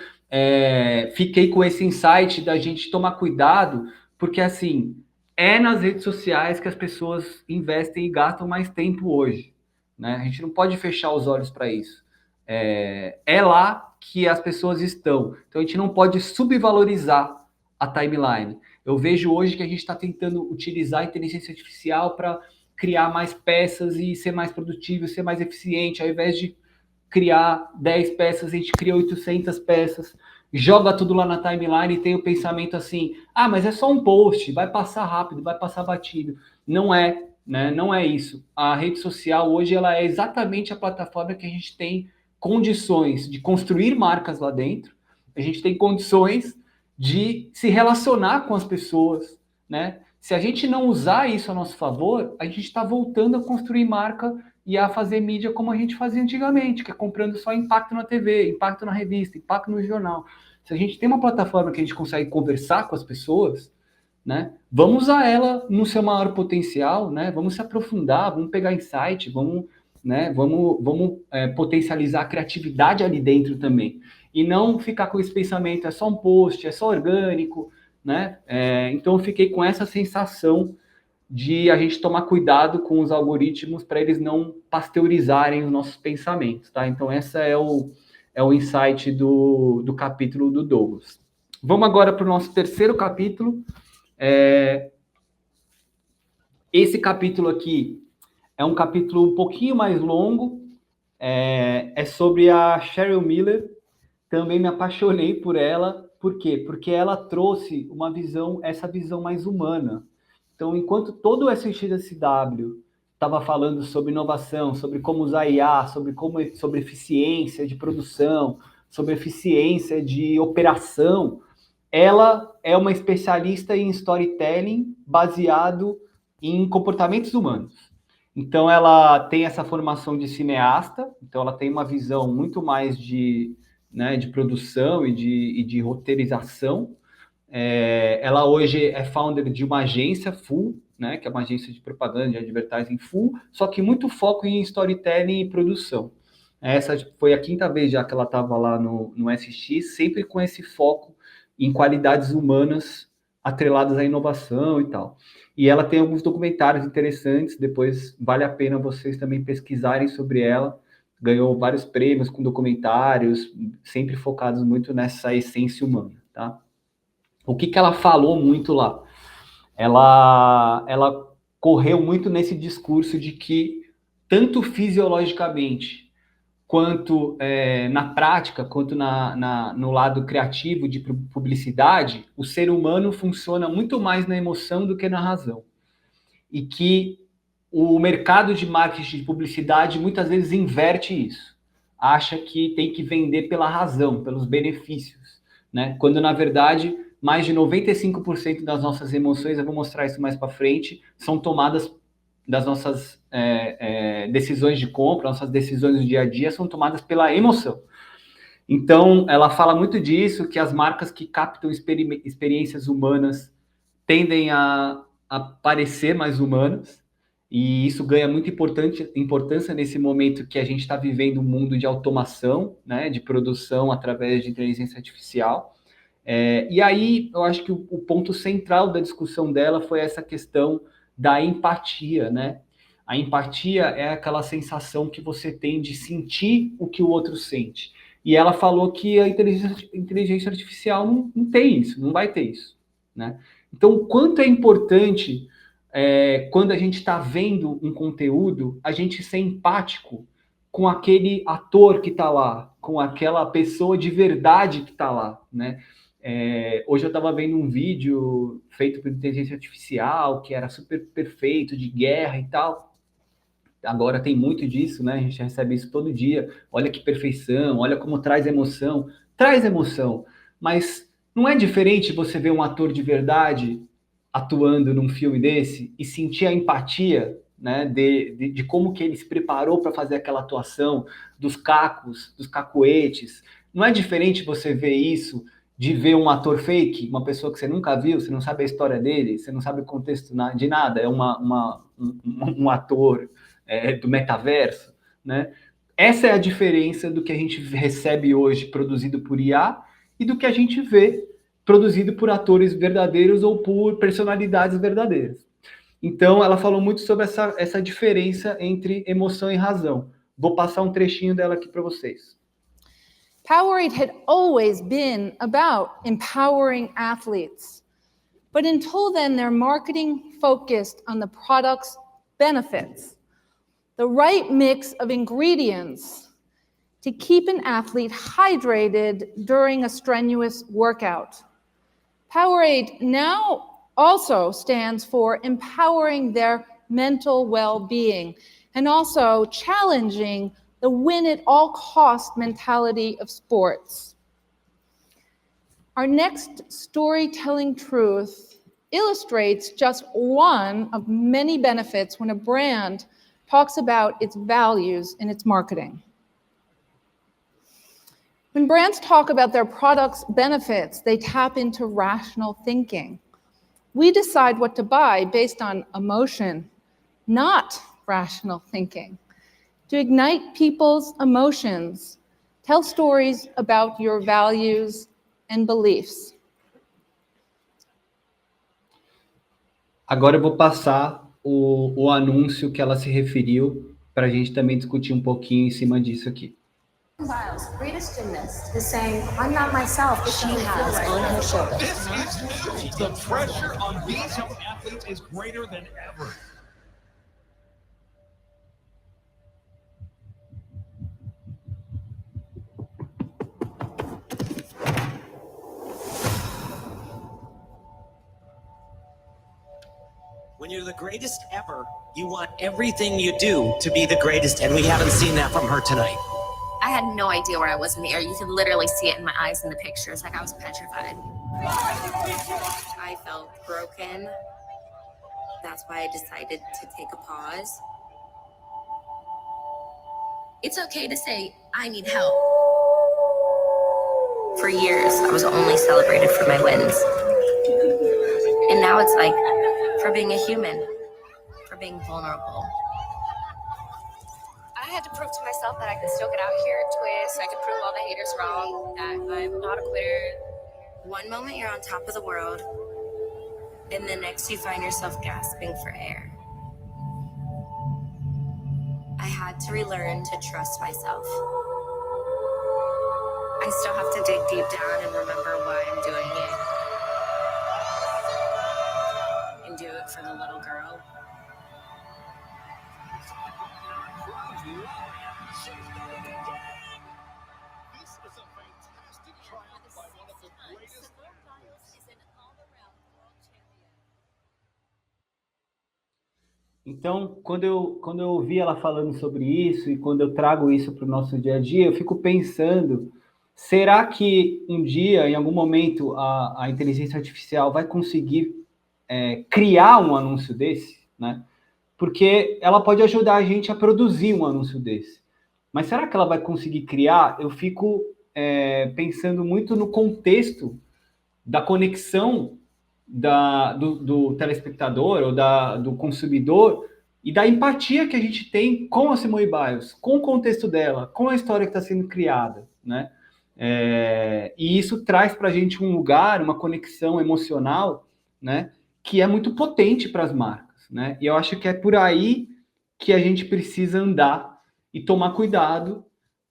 [SPEAKER 2] fiquei com esse insight da gente tomar cuidado, porque assim, é nas redes sociais que as pessoas investem e gastam mais tempo hoje, né? A gente não pode fechar os olhos para isso. É lá que as pessoas estão. Então a gente não pode subvalorizar a timeline. Eu vejo hoje que a gente está tentando utilizar a inteligência artificial para criar mais peças e ser mais produtivo, ser mais eficiente, ao invés de criar 10 peças, a gente cria 800 peças, joga tudo lá na timeline e tem o pensamento assim, mas é só um post, vai passar rápido, vai passar batido. Não é, né? Não é isso. A rede social hoje ela é exatamente a plataforma que a gente tem condições de construir marcas lá dentro, a gente tem condições de se relacionar com as pessoas, né? Se a gente não usar isso a nosso favor, a gente está voltando a construir marca e a fazer mídia como a gente fazia antigamente, que é comprando só impacto na TV, impacto na revista, impacto no jornal. Se a gente tem uma plataforma que a gente consegue conversar com as pessoas, né? Vamos usar ela no seu maior potencial, né? Vamos se aprofundar, vamos pegar insight, vamos potencializar a criatividade ali dentro também. E não ficar com esse pensamento, é só um post, é só orgânico, né? Então eu fiquei com essa sensação de a gente tomar cuidado com os algoritmos para eles não pasteurizarem os nossos pensamentos, tá? Então essa é o insight do capítulo do Douglas. Vamos agora para o nosso terceiro capítulo. Esse capítulo aqui é um capítulo um pouquinho mais longo, é sobre a Cheryl Miller. Também me apaixonei por ela. Por quê? Porque ela trouxe essa visão mais humana. Então, enquanto todo o SXSW estava falando sobre inovação, sobre como usar IA, sobre eficiência de produção, sobre eficiência de operação, ela é uma especialista em storytelling baseado em comportamentos humanos. Então, ela tem essa formação de cineasta, então ela tem uma visão muito mais de produção e de roteirização. Ela hoje é founder de uma agência full, né, que é uma agência de propaganda, de advertising full, só que muito foco em storytelling e produção. Essa foi a 5ª vez já que ela estava lá no SX, sempre com esse foco em qualidades humanas atreladas à inovação e tal. E ela tem alguns documentários interessantes, depois vale a pena vocês também pesquisarem sobre ela. Ganhou vários prêmios com documentários, sempre focados muito nessa essência humana, tá? O que ela falou muito lá? Ela correu muito nesse discurso de que, tanto fisiologicamente, quanto na prática, quanto no lado criativo de publicidade, o ser humano funciona muito mais na emoção do que na razão. e que o mercado de marketing de publicidade muitas vezes inverte isso. Acha que tem que vender pela razão, pelos benefícios, né? Quando, na verdade, mais de 95% das nossas emoções, eu vou mostrar isso mais para frente, são tomadas das nossas decisões de compra, nossas decisões do dia a dia são tomadas pela emoção. Então, ela fala muito disso, que as marcas que captam experiências humanas tendem a parecer mais humanas, e isso ganha muita importância nesse momento que a gente está vivendo um mundo de automação, né, de produção através de inteligência artificial. E aí, eu acho que o ponto central da discussão dela foi essa questão da empatia, né? A empatia é aquela sensação que você tem de sentir o que o outro sente. E ela falou que a inteligência artificial não tem isso, não vai ter isso, né? Então, o quanto é importante, quando a gente está vendo um conteúdo, a gente ser empático com aquele ator que está lá, com aquela pessoa de verdade que está lá, né? Hoje eu estava vendo um vídeo feito por inteligência artificial, que era super perfeito, de guerra e tal. Agora tem muito disso, né? A gente recebe isso todo dia. Olha que perfeição, olha como traz emoção. Traz emoção, mas não é diferente você ver um ator de verdade atuando num filme desse e sentir a empatia, né, de como que ele se preparou para fazer aquela atuação, dos cacos, dos cacuetes. Não é diferente você ver isso de ver um ator fake, uma pessoa que você nunca viu, você não sabe a história dele, você não sabe o contexto de nada, é um ator do metaverso, né? Essa é a diferença do que a gente recebe hoje produzido por IA e do que a gente vê produzido por atores verdadeiros ou por personalidades verdadeiras. Então, ela falou muito sobre essa diferença entre emoção e razão. Vou passar um trechinho dela aqui para vocês.
[SPEAKER 5] Powerade had always been about empowering athletes. But until then, their marketing focused on the product's benefits, the right mix of ingredients to keep an athlete hydrated during a strenuous workout. Powerade now also stands for empowering their mental well-being and also challenging the win-at-all-cost mentality of sports. Our next storytelling truth illustrates just one of many benefits when a brand talks about its values in its marketing. When brands talk about their products' benefits, they tap into rational thinking. We decide what to buy based on emotion, not rational thinking. To ignite people's emotions, tell stories about your values and beliefs.
[SPEAKER 2] Agora eu vou passar o anúncio que ela se referiu para a gente também discutir um pouquinho em cima disso aqui.
[SPEAKER 6] Biles, greatest gymnast, is saying, I'm not myself, but she has on her shoulders.
[SPEAKER 7] The pressure on these young athletes is greater than ever.
[SPEAKER 8] When you're the greatest ever, you want everything you do to be the greatest, and we haven't seen that from her tonight.
[SPEAKER 6] I had no idea where I was in the air. You could literally see it in my eyes in the pictures. Like I was petrified. I felt broken. That's why I decided to take a pause. It's okay to say, I need help. For years, I was only celebrated for my wins. And now it's like, for being a human, for being vulnerable. I had to prove to myself that I could still get out here at Twist. I could prove all the haters wrong, that I'm not a quitter. One moment you're on top of the world, and the next you find yourself gasping for air. I had to relearn to trust myself. I still have to dig deep down and remember why I'm doing it. And do it for the little girl.
[SPEAKER 2] Então, quando eu ouvi ela falando sobre isso e quando eu trago isso para o nosso dia a dia, eu fico pensando, será que um dia, em algum momento, a inteligência artificial vai conseguir criar um anúncio desse, né? Porque ela pode ajudar a gente a produzir um anúncio desse. Mas será que ela vai conseguir criar? Eu fico pensando muito no contexto da conexão do telespectador ou do consumidor e da empatia que a gente tem com a Simone Biles, com o contexto dela, com a história que está sendo criada, né? E isso traz para a gente um lugar, uma conexão emocional, né? Que é muito potente para as marcas, né? E eu acho que é por aí que a gente precisa andar e tomar cuidado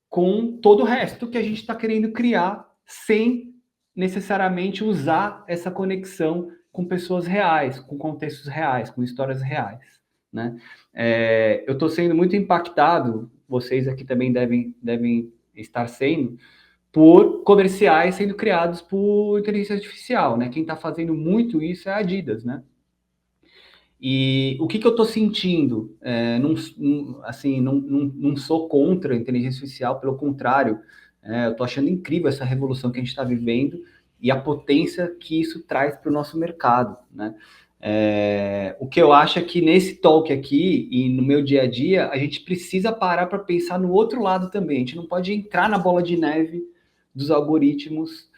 [SPEAKER 2] com todo o resto que a gente está querendo criar sem necessariamente usar essa conexão com pessoas reais, com contextos reais, com histórias reais, né? Eu estou sendo muito impactado, vocês aqui também devem estar sendo, por comerciais sendo criados por inteligência artificial, né? Quem está fazendo muito isso é a Adidas, né? E o que eu estou sentindo? Não sou contra a inteligência artificial, pelo contrário, eu estou achando incrível essa revolução que a gente está vivendo e a potência que isso traz para o nosso mercado, né? O que eu acho é que nesse talk aqui e no meu dia a dia, a gente precisa parar para pensar no outro lado também. A gente não pode entrar na bola de neve dos algoritmos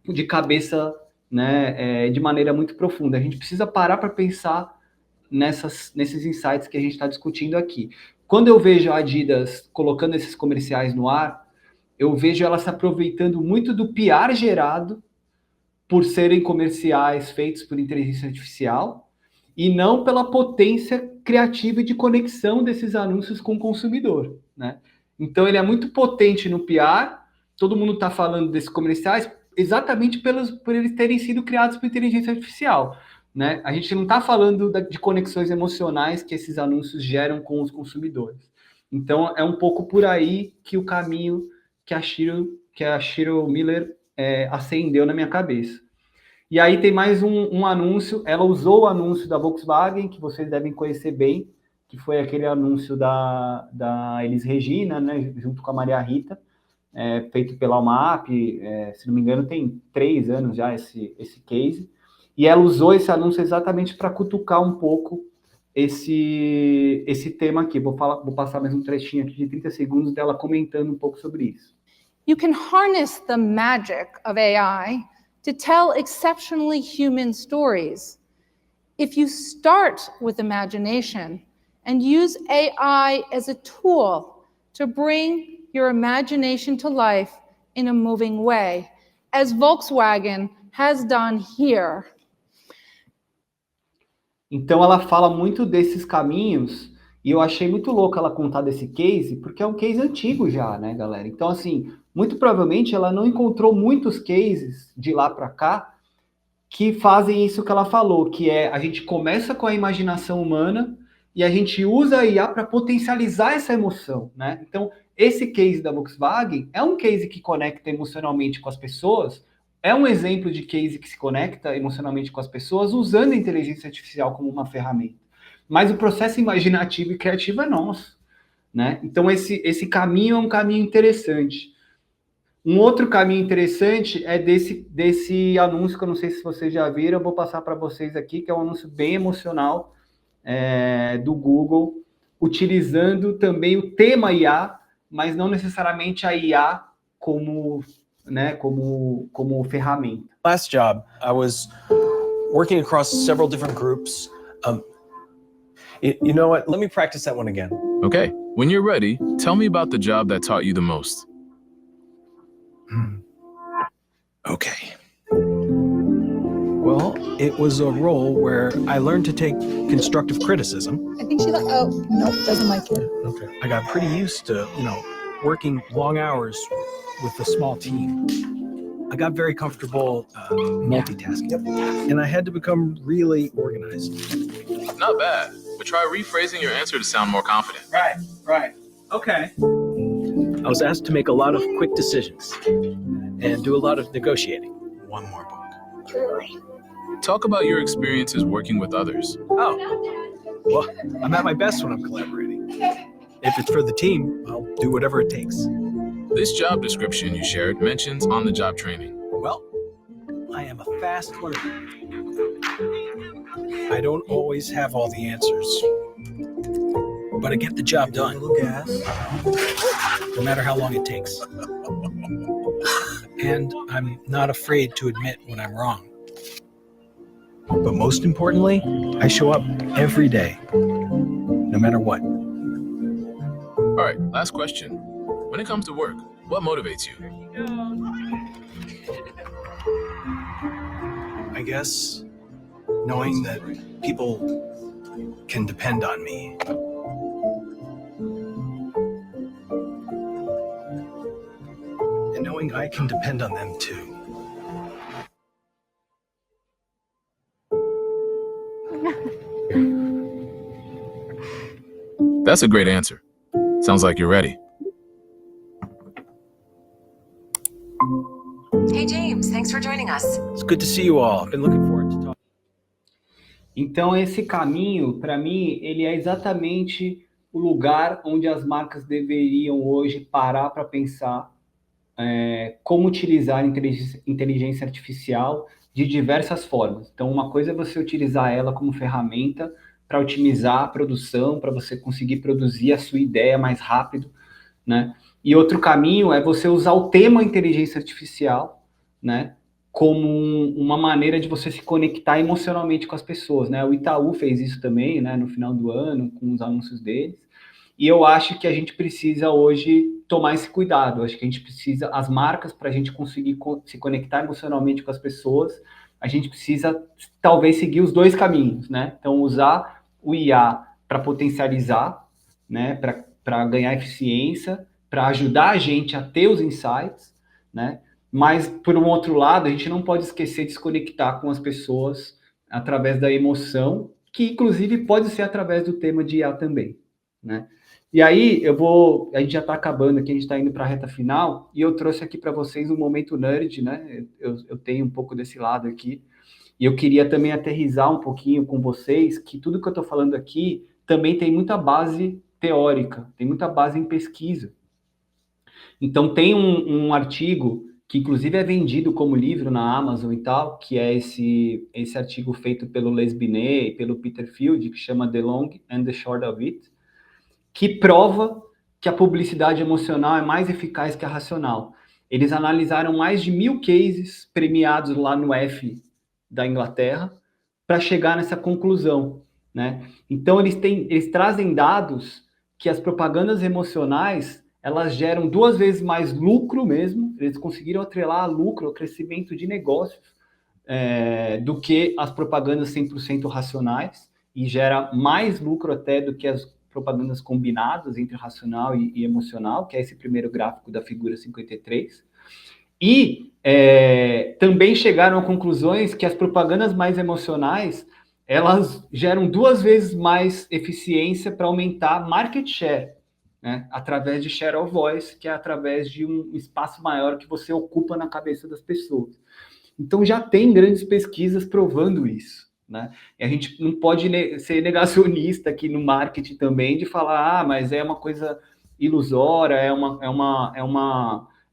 [SPEAKER 2] de cabeça, né, de maneira muito profunda. A gente precisa parar para pensar nesses insights que a gente está discutindo aqui. Quando eu vejo a Adidas colocando esses comerciais no ar, eu vejo ela se aproveitando muito do PR gerado por serem comerciais feitos por inteligência artificial e não pela potência criativa e de conexão desses anúncios com o consumidor, né? Então ele é muito potente no PR, todo mundo está falando desses comerciais exatamente por eles terem sido criados por inteligência artificial, né? A gente não está falando de conexões emocionais que esses anúncios geram com os consumidores. Então é um pouco por aí que o caminho que a Shiro Miller acendeu na minha cabeça. E aí tem mais um anúncio, ela usou o anúncio da Volkswagen, que vocês devem conhecer bem, que foi aquele anúncio da Elis Regina, né, junto com a Maria Rita, feito pela UMAP, se não me engano tem 3 anos já esse case, e ela usou esse anúncio exatamente para cutucar um pouco esse tema aqui. Vou passar mais um trechinho aqui de 30 segundos dela comentando um pouco sobre isso.
[SPEAKER 5] You can harness the magic of AI to tell exceptionally human stories. If you start with imagination and use AI as a tool to bring your imagination to life in a moving way, as Volkswagen has done here.
[SPEAKER 2] Então ela fala muito desses caminhos e eu achei muito louco ela contar desse case, porque é um case antigo já, né, galera? Então, assim, muito provavelmente ela não encontrou muitos cases de lá para cá que fazem isso que ela falou, que é a gente começa com a imaginação humana e a gente usa a IA para potencializar essa emoção, né? Então, esse case da Volkswagen é um case que conecta emocionalmente com as pessoas, é um exemplo de case que se conecta emocionalmente com as pessoas usando a inteligência artificial como uma ferramenta. Mas o processo imaginativo e criativo é nosso, né? Então, esse caminho é um caminho interessante. Um outro caminho interessante é desse anúncio, que eu não sei se vocês já viram, eu vou passar para vocês aqui, que é um anúncio bem emocional do Google, utilizando também o tema IA, mas não necessariamente a IA como ferramenta.
[SPEAKER 9] Last job, I was working across several different groups. You know what? Let me practice that one again.
[SPEAKER 10] Okay, when you're ready, tell me about the job that taught you the most.
[SPEAKER 9] Okay. Well, it was a role where I learned to take constructive criticism.
[SPEAKER 11] I think she nope, doesn't like it.
[SPEAKER 9] Okay. I got pretty used to, working long hours with a small team. I got very comfortable multitasking, and I had to become really organized.
[SPEAKER 10] Not bad, but try rephrasing your answer to sound more confident.
[SPEAKER 9] Right. Okay. I was asked to make a lot of quick decisions and do a lot of negotiating. One more book.
[SPEAKER 10] Talk about your experiences working with others.
[SPEAKER 9] Oh, Well, I'm at my best when I'm collaborating. If it's for the team, I'll do whatever it takes.
[SPEAKER 10] This job description you shared mentions on-the-job training.
[SPEAKER 9] Well, I am a fast learner. I don't always have all the answers, but I get the job done. No matter how long it takes. And I'm not afraid to admit when I'm wrong. But most importantly, I show up every day, no matter what.
[SPEAKER 10] All right, last question. When it comes to work, what motivates you?
[SPEAKER 9] I guess knowing that people can depend on me. And knowing I can depend on them too.
[SPEAKER 10] That's a great answer. Sounds like you're ready.
[SPEAKER 12] Hey, James, thanks for joining us.
[SPEAKER 9] It's good to see you all. I've been looking forward to talking.
[SPEAKER 2] Então, esse caminho, para mim, ele é exatamente o lugar onde as marcas deveriam hoje parar para pensar como utilizar inteligência artificial de diversas formas. Então, uma coisa é você utilizar ela como ferramenta para otimizar a produção, para você conseguir produzir a sua ideia mais rápido, né? E outro caminho é você usar o tema inteligência artificial, né, como uma maneira de você se conectar emocionalmente com as pessoas, né? O Itaú fez isso também, né, no final do ano, com os anúncios deles. E eu acho que a gente precisa hoje tomar esse cuidado. Eu acho que a gente precisa, as marcas, para a gente conseguir se conectar emocionalmente com as pessoas, a gente precisa talvez seguir os dois caminhos, né? Então, usar o IA para potencializar, né, para ganhar eficiência, para ajudar a gente a ter os insights, né? Mas, por um outro lado, a gente não pode esquecer de se conectar com as pessoas através da emoção, que, inclusive, pode ser através do tema de IA também, né? E aí, a gente já está acabando aqui, a gente está indo para a reta final, e eu trouxe aqui para vocês um momento nerd, né? Eu tenho um pouco desse lado aqui, e eu queria também aterrissar um pouquinho com vocês que tudo que eu estou falando aqui também tem muita base teórica, tem muita base em pesquisa. Então, tem um artigo que, inclusive, é vendido como livro na Amazon e tal, que é esse artigo feito pelo Les Binet e pelo Peter Field, que chama The Long and the Short of It, que prova que a publicidade emocional é mais eficaz que a racional. Eles analisaram mais de 1.000 cases premiados lá no F da Inglaterra para chegar nessa conclusão, né? Então, eles trazem dados que as propagandas emocionais, elas geram 2 vezes mais lucro mesmo, eles conseguiram atrelar lucro, ao crescimento de negócios, do que as propagandas 100% racionais, e gera mais lucro até do que as propagandas combinadas entre racional e emocional, que é esse primeiro gráfico da figura 53. E também chegaram a conclusões que as propagandas mais emocionais, elas geram 2 vezes mais eficiência para aumentar market share, né, através de share of voice, que é através de um espaço maior que você ocupa na cabeça das pessoas. Então, já tem grandes pesquisas provando isso, né? E a gente não pode ser negacionista aqui no marketing também, de falar, mas é uma coisa ilusória, é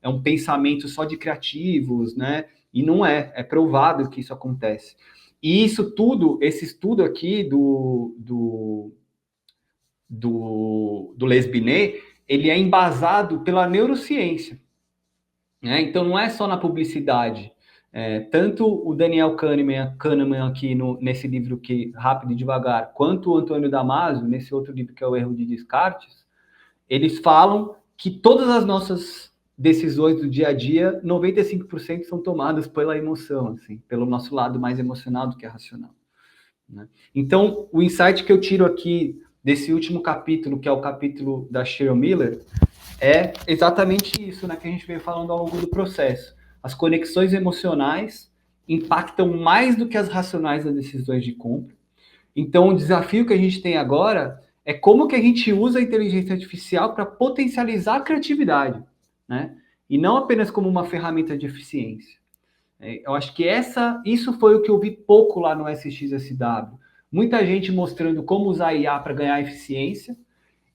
[SPEAKER 2] um pensamento só de criativos, né? E não é provado que isso acontece. E isso tudo, esse estudo aqui do Les Binet, ele é embasado pela neurociência, né? Então, não é só na publicidade. Tanto o Daniel Kahneman aqui nesse livro que Rápido e Devagar, quanto o Antônio Damasio, nesse outro livro que é o Erro de Descartes, eles falam que todas as nossas decisões do dia a dia, 95% são tomadas pela emoção, assim, pelo nosso lado mais emocional do que racional, né? Então, o insight que eu tiro aqui desse último capítulo, que é o capítulo da Cheryl Miller, é exatamente isso, né, que a gente veio falando ao longo do processo. As conexões emocionais impactam mais do que as racionais das decisões de compra. Então, o desafio que a gente tem agora é como que a gente usa a inteligência artificial para potencializar a criatividade, né? E não apenas como uma ferramenta de eficiência. Eu acho que isso foi o que eu vi pouco lá no SXSW. muita gente mostrando como usar a IA para ganhar eficiência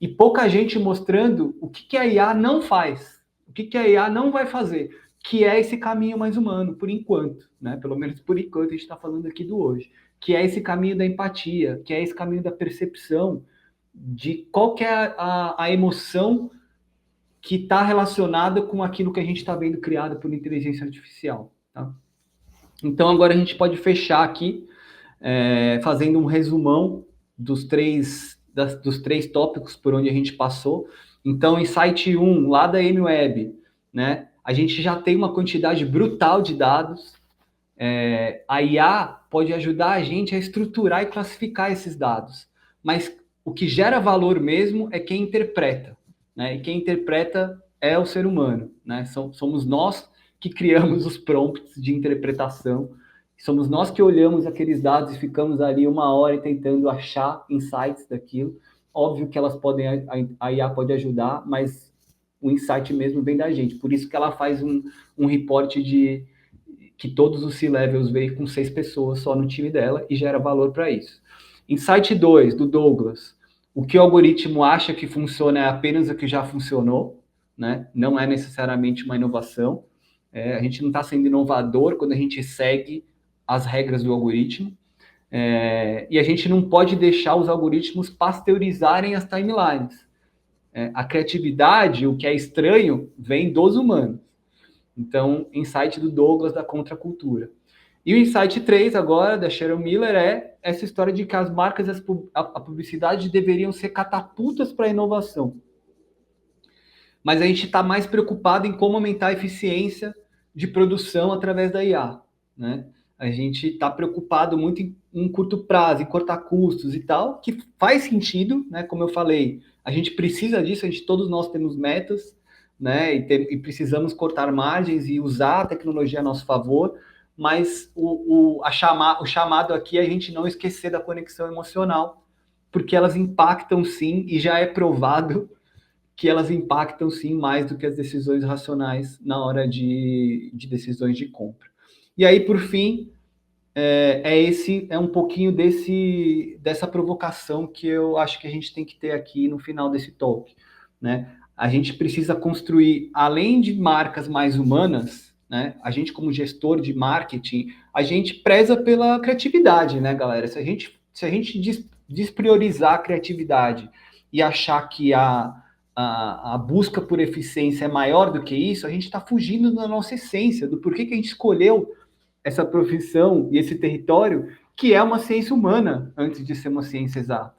[SPEAKER 2] e pouca gente mostrando o que a IA não faz, o que a IA não vai fazer, que é esse caminho mais humano, por enquanto, né? Pelo menos por enquanto a gente está falando aqui do hoje, que é esse caminho da empatia, que é esse caminho da percepção de qual que é a emoção que está relacionada com aquilo que a gente está vendo criado por inteligência artificial. Tá? Então, agora a gente pode fechar aqui, fazendo um resumão dos três tópicos por onde a gente passou. Então, Insight 1, lá da MWeb, né, a gente já tem uma quantidade brutal de dados. A IA pode ajudar a gente a estruturar e classificar esses dados. Mas o que gera valor mesmo é quem interpreta. Né? E quem interpreta é o ser humano. Né? Somos nós que criamos os prompts de interpretação. Somos nós que olhamos aqueles dados e ficamos ali 1 hora tentando achar insights daquilo. Óbvio que a IA pode ajudar, mas o insight mesmo vem da gente. Por isso que ela faz um report que todos os C-levels veem com 6 pessoas só no time dela e gera valor para isso. Insight 2, do Douglas. O que o algoritmo acha que funciona é apenas o que já funcionou, né? Não é necessariamente uma inovação. A gente não está sendo inovador quando a gente segue as regras do algoritmo. E a gente não pode deixar os algoritmos pasteurizarem as timelines. A criatividade, o que é estranho, vem dos humanos. Então, insight do Douglas da contracultura. E o insight 3 agora, da Cheryl Miller, é essa história de que as marcas e a publicidade deveriam ser catapultas para a inovação. Mas a gente está mais preocupado em como aumentar a eficiência de produção através da IA. Né? A gente está preocupado muito em curto prazo, em cortar custos e tal, que faz sentido, né? Como eu falei, a gente precisa disso, todos nós temos metas, né? E precisamos cortar margens e usar a tecnologia a nosso favor, mas o chamado aqui é a gente não esquecer da conexão emocional, porque elas impactam sim, e já é provado que elas impactam sim mais do que as decisões racionais na hora de decisões de compra. E aí, por fim, é um pouquinho dessa provocação que eu acho que a gente tem que ter aqui no final desse talk. Né? A gente precisa construir, além de marcas mais humanas, né? A gente, como gestor de marketing, a gente preza pela criatividade, né, galera? Se a gente despriorizar a criatividade e achar que a busca por eficiência é maior do que isso, a gente está fugindo da nossa essência, do porquê que a gente escolheu essa profissão e esse território, que é uma ciência humana, antes de ser uma ciência exata.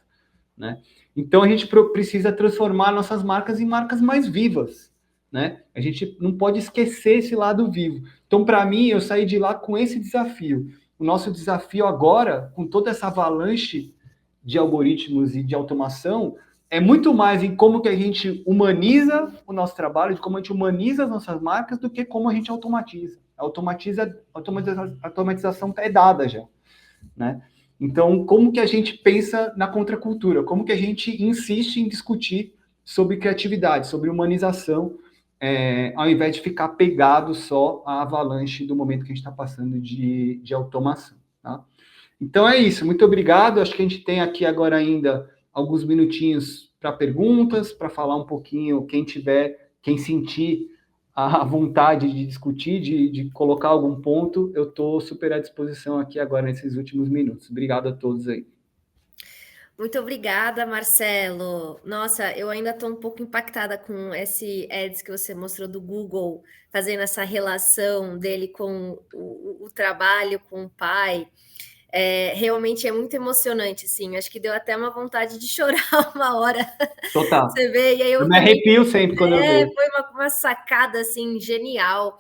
[SPEAKER 2] Né? Então, a gente precisa transformar nossas marcas em marcas mais vivas. Né? A gente não pode esquecer esse lado vivo. Então, para mim, eu saí de lá com esse desafio. O nosso desafio agora, com toda essa avalanche de algoritmos e de automação, é muito mais em como que a gente humaniza o nosso trabalho, de como a gente humaniza as nossas marcas, do que como a gente automatiza. A automatização é dada já. Né? Então, como que a gente pensa na contracultura? Como que a gente insiste em discutir sobre criatividade, sobre humanização, ao invés de ficar pegado só à avalanche do momento que a gente está passando de automação. Tá? Então é isso, muito obrigado. Acho que a gente tem aqui agora ainda alguns minutinhos para perguntas, para falar um pouquinho, quem sentir a vontade de discutir, de colocar algum ponto, eu estou super à disposição aqui agora nesses últimos minutos. Obrigado a todos aí.
[SPEAKER 1] Muito obrigada, Marcelo. Nossa, eu ainda estou um pouco impactada com esse ads que você mostrou do Google, fazendo essa relação dele com o trabalho, com o pai. Realmente é muito emocionante, assim. Acho que deu até uma vontade de chorar uma hora.
[SPEAKER 2] Total.
[SPEAKER 1] Você vê, e aí eu
[SPEAKER 2] me arrepio sempre quando eu vejo.
[SPEAKER 1] Foi uma sacada, assim, genial.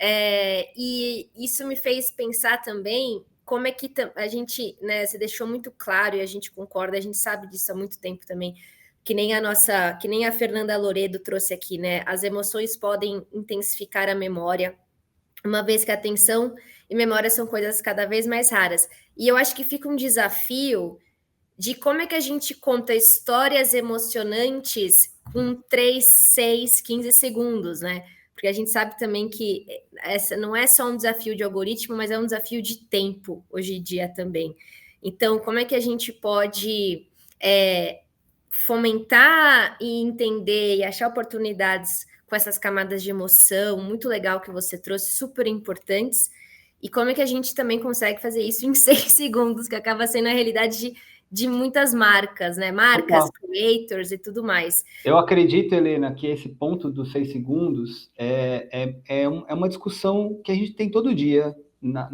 [SPEAKER 1] E isso me fez pensar também como é que a gente, né, você deixou muito claro, e a gente concorda, a gente sabe disso há muito tempo também, que nem a Fernanda Loredo trouxe aqui, né? As emoções podem intensificar a memória, uma vez que a atenção e memória são coisas cada vez mais raras. E eu acho que fica um desafio de como é que a gente conta histórias emocionantes com 3, 6, 15 segundos, né? Porque a gente sabe também que essa não é só um desafio de algoritmo, mas é um desafio de tempo hoje em dia também. Então, como é que a gente pode fomentar e entender e achar oportunidades com essas camadas de emoção, muito legal que você trouxe, super importantes, e como é que a gente também consegue fazer isso em 6 segundos, que acaba sendo a realidade de muitas marcas, né? Marcas, creators e tudo mais.
[SPEAKER 2] Eu acredito, Helena, que esse ponto dos 6 segundos é uma discussão que a gente tem todo dia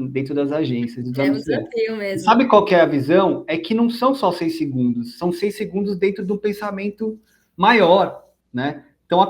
[SPEAKER 2] dentro das agências. Dos
[SPEAKER 1] É um desafio mesmo.
[SPEAKER 2] Sabe qual que é a visão? É que não são só 6 segundos, são 6 segundos dentro de um pensamento maior, né? Então, uma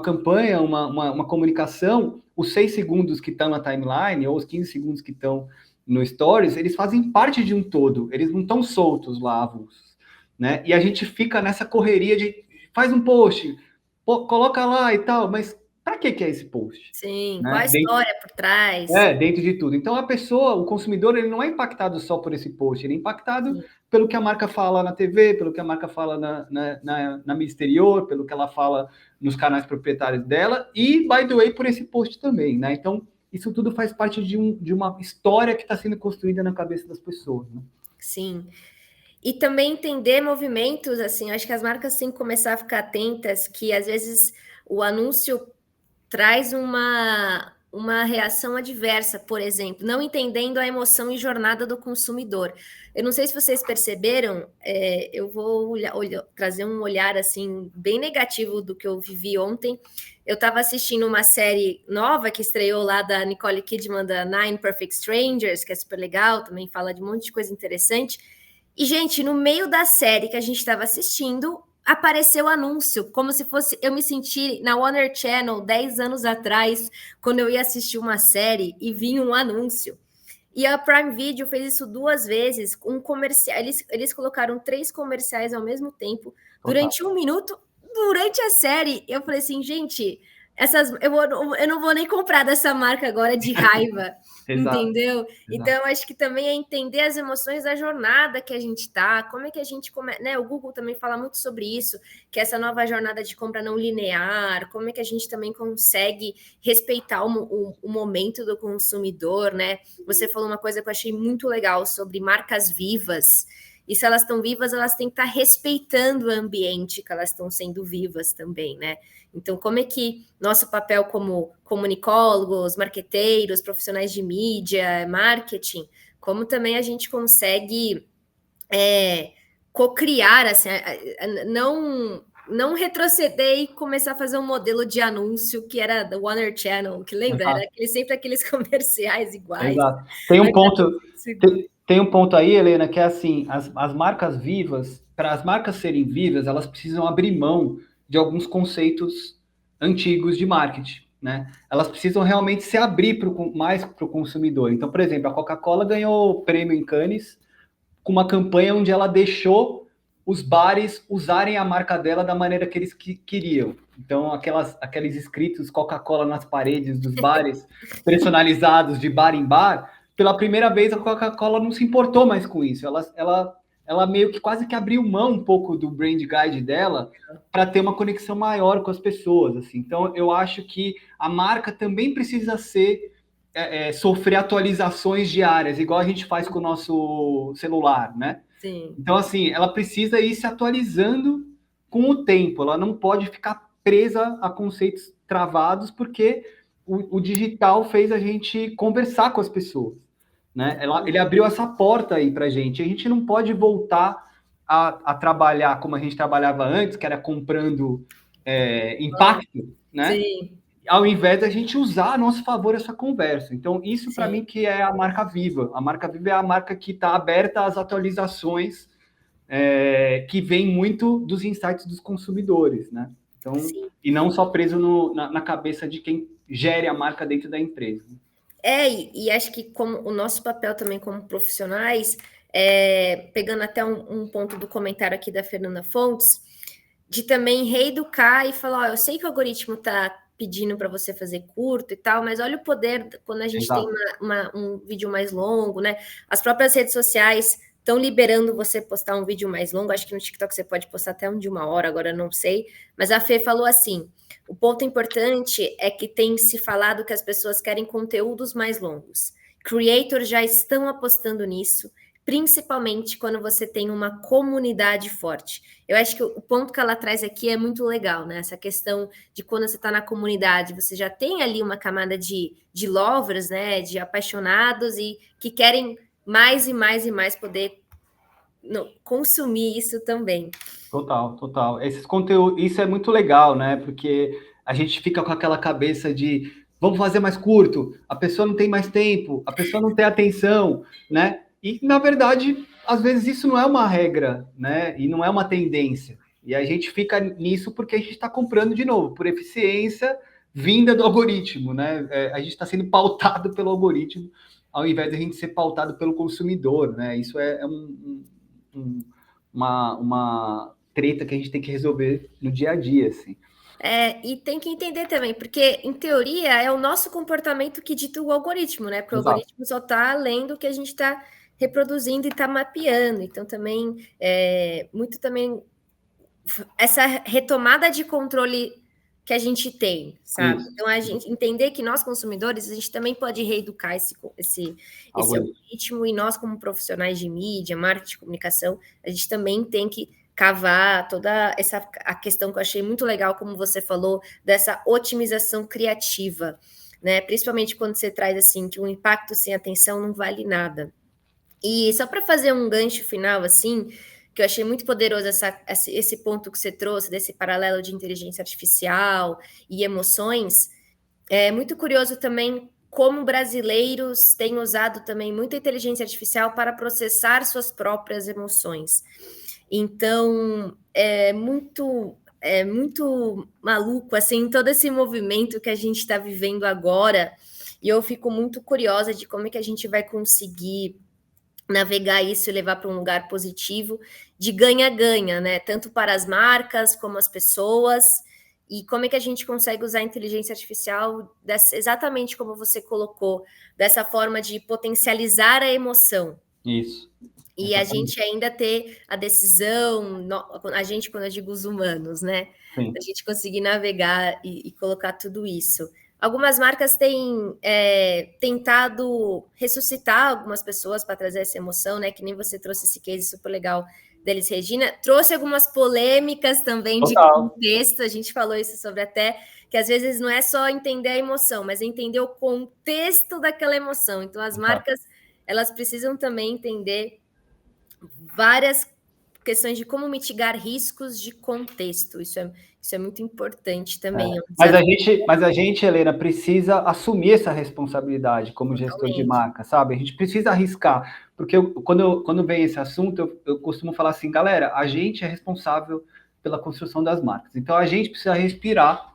[SPEAKER 2] campanha, uma comunicação, os 6 segundos que estão na timeline, ou os 15 segundos que estão no Stories, eles fazem parte de um todo, eles não estão soltos lá, avulsos, né? E a gente fica nessa correria de faz um post, coloca lá e tal, mas para que é esse post?
[SPEAKER 1] Sim,
[SPEAKER 2] né?
[SPEAKER 1] Qual a história por trás?
[SPEAKER 2] Dentro de tudo. Então, a pessoa, o consumidor, ele não é impactado só por esse post, ele é impactado pelo que a marca fala na TV, pelo que a marca fala na mídia exterior, pelo que ela fala nos canais proprietários dela, e, by the way, por esse post também, né? Então, isso tudo faz parte de uma história que está sendo construída na cabeça das pessoas, né?
[SPEAKER 1] Sim. E também entender movimentos, assim, acho que as marcas têm que começar a ficar atentas, que às vezes o anúncio traz uma reação adversa, por exemplo, não entendendo a emoção e jornada do consumidor. Eu não sei se vocês perceberam, eu vou trazer um olhar assim bem negativo do que eu vivi ontem. Eu estava assistindo uma série nova que estreou lá da Nicole Kidman, da Nine Perfect Strangers, que é super legal, também fala de um monte de coisa interessante. E, gente, no meio da série que a gente estava assistindo, apareceu o anúncio, como se fosse... Eu me senti na Warner Channel 10 anos atrás, quando eu ia assistir uma série e vinha um anúncio. E a Prime Video fez isso 2 vezes, um comercial. Eles colocaram 3 comerciais ao mesmo tempo, durante 1 minuto, durante a série. Eu falei assim, gente... eu não vou nem comprar dessa marca agora de raiva, entendeu? Exato. Então, eu acho que também é entender as emoções da jornada que a gente está, como é que a gente... né? O Google também fala muito sobre isso, que essa nova jornada de compra não linear, como é que a gente também consegue respeitar o momento do consumidor, né? Você falou uma coisa que eu achei muito legal sobre marcas vivas, e se elas estão vivas, elas têm que estar respeitando o ambiente que elas estão sendo vivas também, né? Então, como é que nosso papel como comunicólogos, marqueteiros, profissionais de mídia, marketing, como também a gente consegue co-criar, assim, não retroceder e começar a fazer um modelo de anúncio que era da Warner Channel, que lembra? Era sempre aqueles comerciais iguais.
[SPEAKER 2] Exato. Tem um ponto aí, Helena, que é assim, as marcas vivas, para as marcas serem vivas, elas precisam abrir mão de alguns conceitos antigos de marketing, né? Elas precisam realmente se abrir mais para o consumidor. Então, por exemplo, a Coca-Cola ganhou o prêmio em Cannes com uma campanha onde ela deixou os bares usarem a marca dela da maneira que eles queriam. Então, aqueles escritos Coca-Cola nas paredes dos bares, personalizados de bar em bar, pela primeira vez a Coca-Cola não se importou mais com isso. Ela meio que quase que abriu mão um pouco do brand guide dela para ter uma conexão maior com as pessoas. Assim. Então, eu acho que a marca também precisa sofrer atualizações diárias, igual a gente faz com o nosso celular, né?
[SPEAKER 1] Sim.
[SPEAKER 2] Então, assim, ela precisa ir se atualizando com o tempo. Ela não pode ficar presa a conceitos travados, porque o digital fez a gente conversar com as pessoas. Né? Ele abriu essa porta aí para a gente. A gente não pode voltar a trabalhar como a gente trabalhava antes, que era comprando impacto, né?
[SPEAKER 1] Sim.
[SPEAKER 2] Ao invés da gente usar a nosso favor essa conversa. Então, isso para mim que é a marca viva. A marca viva é a marca que está aberta às atualizações que vem muito dos insights dos consumidores, né? Então, e não só preso na cabeça de quem gere a marca dentro da empresa.
[SPEAKER 1] E acho que como o nosso papel também como profissionais, pegando até um ponto do comentário aqui da Fernanda Fontes, de também reeducar e falar, eu sei que o algoritmo está pedindo para você fazer curto e tal, mas olha o poder quando a gente tem um vídeo mais longo, né? As próprias redes sociais estão liberando você postar um vídeo mais longo, acho que no TikTok você pode postar até um de 1 hora, agora eu não sei, mas a Fê falou assim, o ponto importante é que tem se falado que as pessoas querem conteúdos mais longos. Creators já estão apostando nisso, principalmente quando você tem uma comunidade forte. Eu acho que o ponto que ela traz aqui é muito legal, né? Essa questão de quando você está na comunidade, você já tem ali uma camada de lovers, né? De apaixonados e que querem mais e mais e mais poder consumir isso também.
[SPEAKER 2] Total, total. Esses conteúdos, isso é muito legal, né? Porque a gente fica com aquela cabeça de vamos fazer mais curto, a pessoa não tem mais tempo, a pessoa não tem atenção, né? E, na verdade, às vezes isso não é uma regra, né? E não é uma tendência. E a gente fica nisso porque a gente está comprando de novo, por eficiência vinda do algoritmo, né? A gente está sendo pautado pelo algoritmo, ao invés de a gente ser pautado pelo consumidor, né? Isso é uma treta que a gente tem que resolver no dia a dia, assim.
[SPEAKER 1] E tem que entender também, porque, em teoria, é o nosso comportamento que dita o algoritmo, né? Porque o algoritmo só está lendo o que a gente está reproduzindo e está mapeando. Então, também, muito também, essa retomada de controle que a gente tem, sabe?
[SPEAKER 2] Isso.
[SPEAKER 1] Então, a gente entender que nós, consumidores, a gente também pode reeducar esse algoritmo, e nós, como profissionais de mídia, marketing, de comunicação, a gente também tem que cavar toda a questão que eu achei muito legal, como você falou, dessa otimização criativa, né? Principalmente quando você traz assim, que um impacto sem atenção não vale nada. E só para fazer um gancho final, assim, que eu achei muito poderoso esse ponto que você trouxe, desse paralelo de inteligência artificial e emoções, é muito curioso também como brasileiros têm usado também muita inteligência artificial para processar suas próprias emoções. Então, é muito maluco, assim, todo esse movimento que a gente está vivendo agora, e eu fico muito curiosa de como é que a gente vai conseguir navegar isso e levar para um lugar positivo, de ganha-ganha, né? Tanto para as marcas como as pessoas, e como é que a gente consegue usar a inteligência artificial exatamente como você colocou, dessa forma de potencializar a emoção.
[SPEAKER 2] Isso.
[SPEAKER 1] E a gente ainda ter a decisão, a gente, quando eu digo os humanos, né?
[SPEAKER 2] Sim.
[SPEAKER 1] A gente conseguir navegar e colocar tudo isso. Algumas marcas têm tentado ressuscitar algumas pessoas para trazer essa emoção, né? Que nem você trouxe esse case super legal deles, Regina. Trouxe algumas polêmicas também de contexto. A gente falou isso sobre até que às vezes não é só entender a emoção, mas entender o contexto daquela emoção. Então, as marcas, elas precisam também entender várias questões de como mitigar riscos de contexto. Isso é muito importante também.
[SPEAKER 2] Mas a gente, Helena, precisa assumir essa responsabilidade como gestor de marca, sabe? A gente precisa arriscar, porque quando vem esse assunto, eu costumo falar assim, galera, a gente é responsável pela construção das marcas. Então, a gente precisa respirar,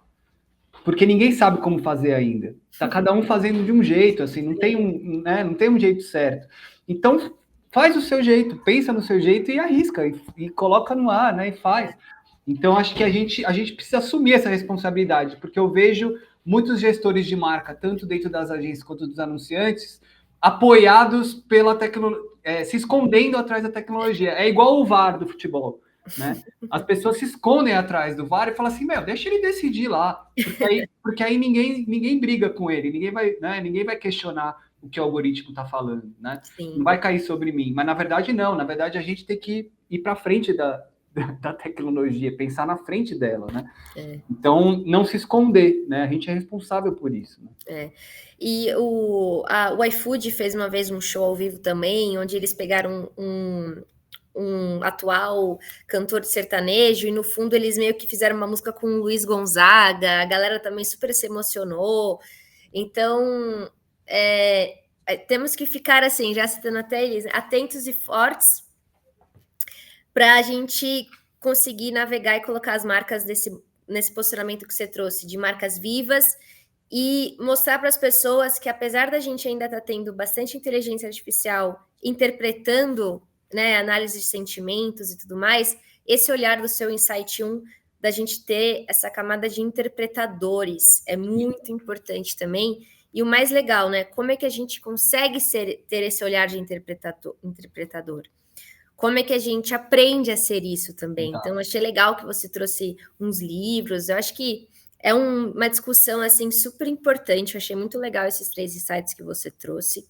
[SPEAKER 2] porque ninguém sabe como fazer ainda. Tá cada um fazendo de um jeito, assim, não tem um jeito certo. Então, faz o seu jeito, pensa no seu jeito e arrisca, e coloca no ar, né, e faz. Então, acho que a gente precisa assumir essa responsabilidade, porque eu vejo muitos gestores de marca, tanto dentro das agências quanto dos anunciantes, apoiados pela tecnologia, se escondendo atrás da tecnologia. É igual o VAR do futebol, né? As pessoas se escondem atrás do VAR e falam assim, deixa ele decidir lá, porque aí ninguém briga com ele, ninguém vai questionar o que o algoritmo está falando, né?
[SPEAKER 1] Sim.
[SPEAKER 2] Não vai cair sobre mim. Mas, na verdade, não. Na verdade, a gente tem que ir para frente da tecnologia, pensar na frente dela, né? Então, não se esconder, né? A gente é responsável por isso. Né?
[SPEAKER 1] E o iFood fez uma vez um show ao vivo também, onde eles pegaram um atual cantor de sertanejo, e no fundo eles meio que fizeram uma música com o Luiz Gonzaga, a galera também super se emocionou. Então, temos que ficar, assim, já citando até eles, atentos e fortes para a gente conseguir navegar e colocar as marcas nesse posicionamento que você trouxe, de marcas vivas, e mostrar para as pessoas que, apesar da gente ainda estar tendo bastante inteligência artificial interpretando, né, análise de sentimentos e tudo mais, esse olhar do seu Insight 1, da gente ter essa camada de interpretadores, é muito importante também. E o mais legal, né? Como é que a gente consegue ter esse olhar de interpretador? Como é que a gente aprende a ser isso também? Então, achei legal que você trouxe uns livros. Eu acho que é uma discussão, assim, super importante. Eu achei muito legal esses 3 insights que você trouxe.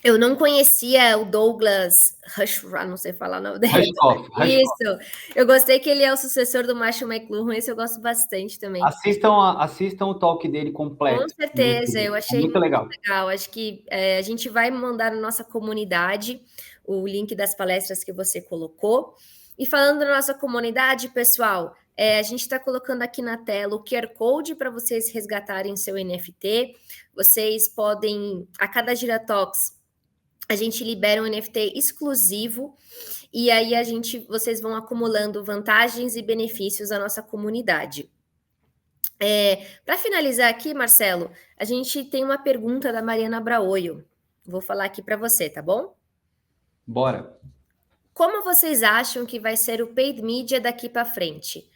[SPEAKER 1] Eu não conhecia o Douglas Rushkoff, não sei falar o nome dele.
[SPEAKER 2] Rushkoff.
[SPEAKER 1] Isso. Eu gostei que ele é o sucessor do Marshall McLuhan, esse eu gosto bastante também.
[SPEAKER 2] Assistam o talk dele completo.
[SPEAKER 1] Com certeza, eu achei
[SPEAKER 2] muito legal.
[SPEAKER 1] Acho que a gente vai mandar na nossa comunidade o link das palestras que você colocou. E falando da nossa comunidade, pessoal, a gente está colocando aqui na tela o QR Code para vocês resgatarem seu NFT. Vocês podem, a cada Giratox, a gente libera um NFT exclusivo e aí vocês vão acumulando vantagens e benefícios à nossa comunidade. Para finalizar aqui, Marcelo, a gente tem uma pergunta da Mariana Braoio. Vou falar aqui para você, tá bom?
[SPEAKER 2] Bora.
[SPEAKER 1] Como vocês acham que vai ser o paid media daqui para frente?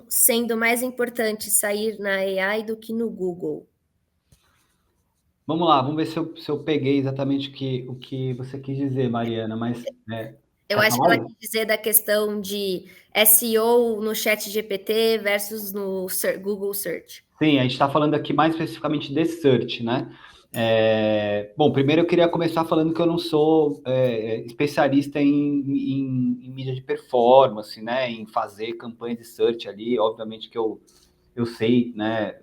[SPEAKER 1] Sendo mais importante sair na AI do que no Google?
[SPEAKER 2] Vamos lá, vamos ver se eu peguei exatamente o que você quis dizer, Mariana, mas...
[SPEAKER 1] Eu acho que ela quis dizer da questão de SEO no ChatGPT versus no Google Search.
[SPEAKER 2] Sim, a gente está falando aqui mais especificamente de search, né? Bom, primeiro eu queria começar falando que eu não sou especialista em mídia de performance, né? Em fazer campanhas de search ali. Obviamente que eu sei, né?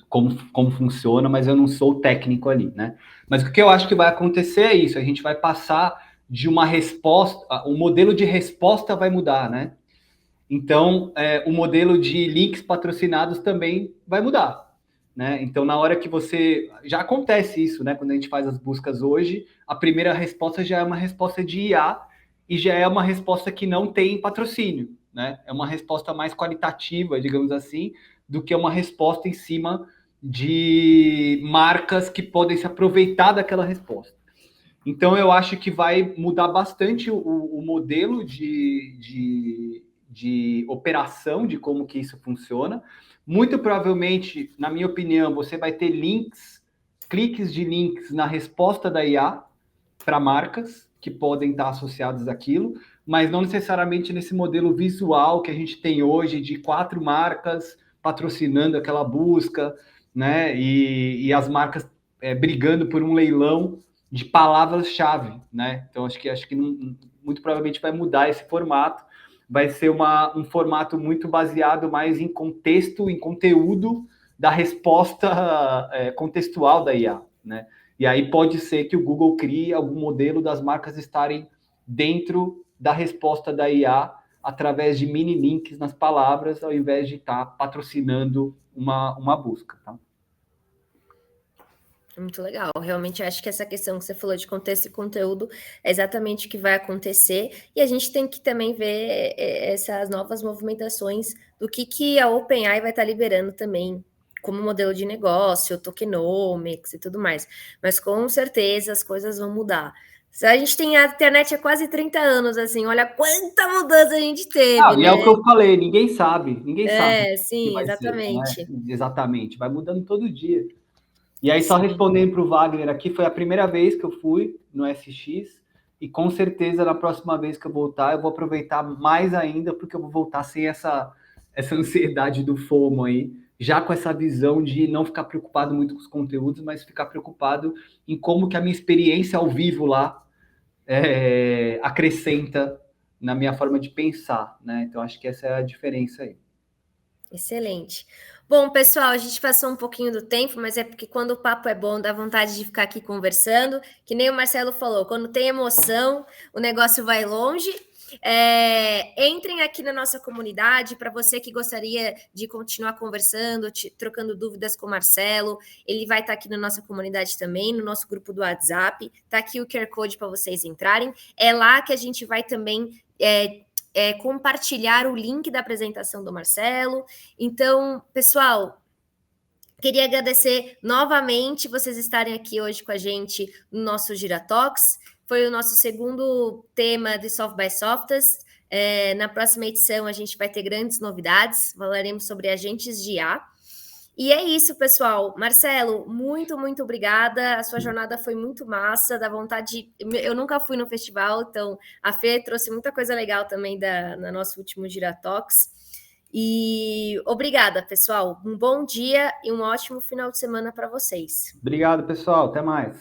[SPEAKER 2] Como funciona, mas eu não sou técnico ali, né? Mas o que eu acho que vai acontecer é isso, a gente vai passar de uma resposta, o modelo de resposta vai mudar, né? Então, o modelo de links patrocinados também vai mudar, né? Então, na hora que você... Já acontece isso, né? Quando a gente faz as buscas hoje, a primeira resposta já é uma resposta de IA e já é uma resposta que não tem patrocínio, né? É uma resposta mais qualitativa, digamos assim, do que uma resposta em cima de marcas que podem se aproveitar daquela resposta. Então, eu acho que vai mudar bastante o modelo de operação, de como que isso funciona. Muito provavelmente, na minha opinião, você vai ter cliques de links na resposta da IA para marcas que podem estar associadas àquilo, mas não necessariamente nesse modelo visual que a gente tem hoje de 4 marcas patrocinando aquela busca, né? E as marcas brigando por um leilão de palavras-chave, né? Então, acho que muito provavelmente vai mudar esse formato. Vai ser um formato muito baseado mais em contexto, em conteúdo da resposta contextual da IA, né? E aí pode ser que o Google crie algum modelo das marcas estarem dentro da resposta da IA através de mini links nas palavras, ao invés de estar patrocinando uma busca, tá?
[SPEAKER 1] Muito legal. Realmente acho que essa questão que você falou de contexto e conteúdo é exatamente o que vai acontecer. E a gente tem que também ver essas novas movimentações do que a OpenAI vai estar liberando também como modelo de negócio, tokenomics e tudo mais. Mas com certeza as coisas vão mudar. A gente tem a internet há quase 30 anos, assim, olha quanta mudança a gente teve, né?
[SPEAKER 2] E é o que eu falei, ninguém sabe.
[SPEAKER 1] Sim, exatamente.
[SPEAKER 2] Ser, né? Exatamente, vai mudando todo dia. E aí, só respondendo para o Wagner aqui, foi a primeira vez que eu fui no SX, e com certeza, na próxima vez que eu voltar, eu vou aproveitar mais ainda, porque eu vou voltar sem essa ansiedade do FOMO aí, já com essa visão de não ficar preocupado muito com os conteúdos, mas ficar preocupado em como que a minha experiência ao vivo lá acrescenta na minha forma de pensar, né? Então, acho que essa é a diferença aí.
[SPEAKER 1] Excelente. Bom, pessoal, a gente passou um pouquinho do tempo, mas é porque quando o papo é bom, dá vontade de ficar aqui conversando, que nem o Marcelo falou, quando tem emoção, o negócio vai longe. Entrem aqui na nossa comunidade, para você que gostaria de continuar conversando, trocando dúvidas com o Marcelo, ele vai estar aqui na nossa comunidade também, no nosso grupo do WhatsApp, tá aqui o QR Code para vocês entrarem, é lá que a gente vai também compartilhar o link da apresentação do Marcelo. Então, pessoal, queria agradecer novamente vocês estarem aqui hoje com a gente no nosso Giratox. Foi o nosso segundo tema de Soft by Softas. Na próxima edição, a gente vai ter grandes novidades. Falaremos sobre agentes de IA. E é isso, pessoal. Marcelo, muito, muito obrigada. A sua jornada foi muito massa, dá vontade... Eu nunca fui no festival, então a Fê trouxe muita coisa legal também no nosso último Giratox. E obrigada, pessoal. Um bom dia e um ótimo final de semana para vocês.
[SPEAKER 2] Obrigado, pessoal. Até mais.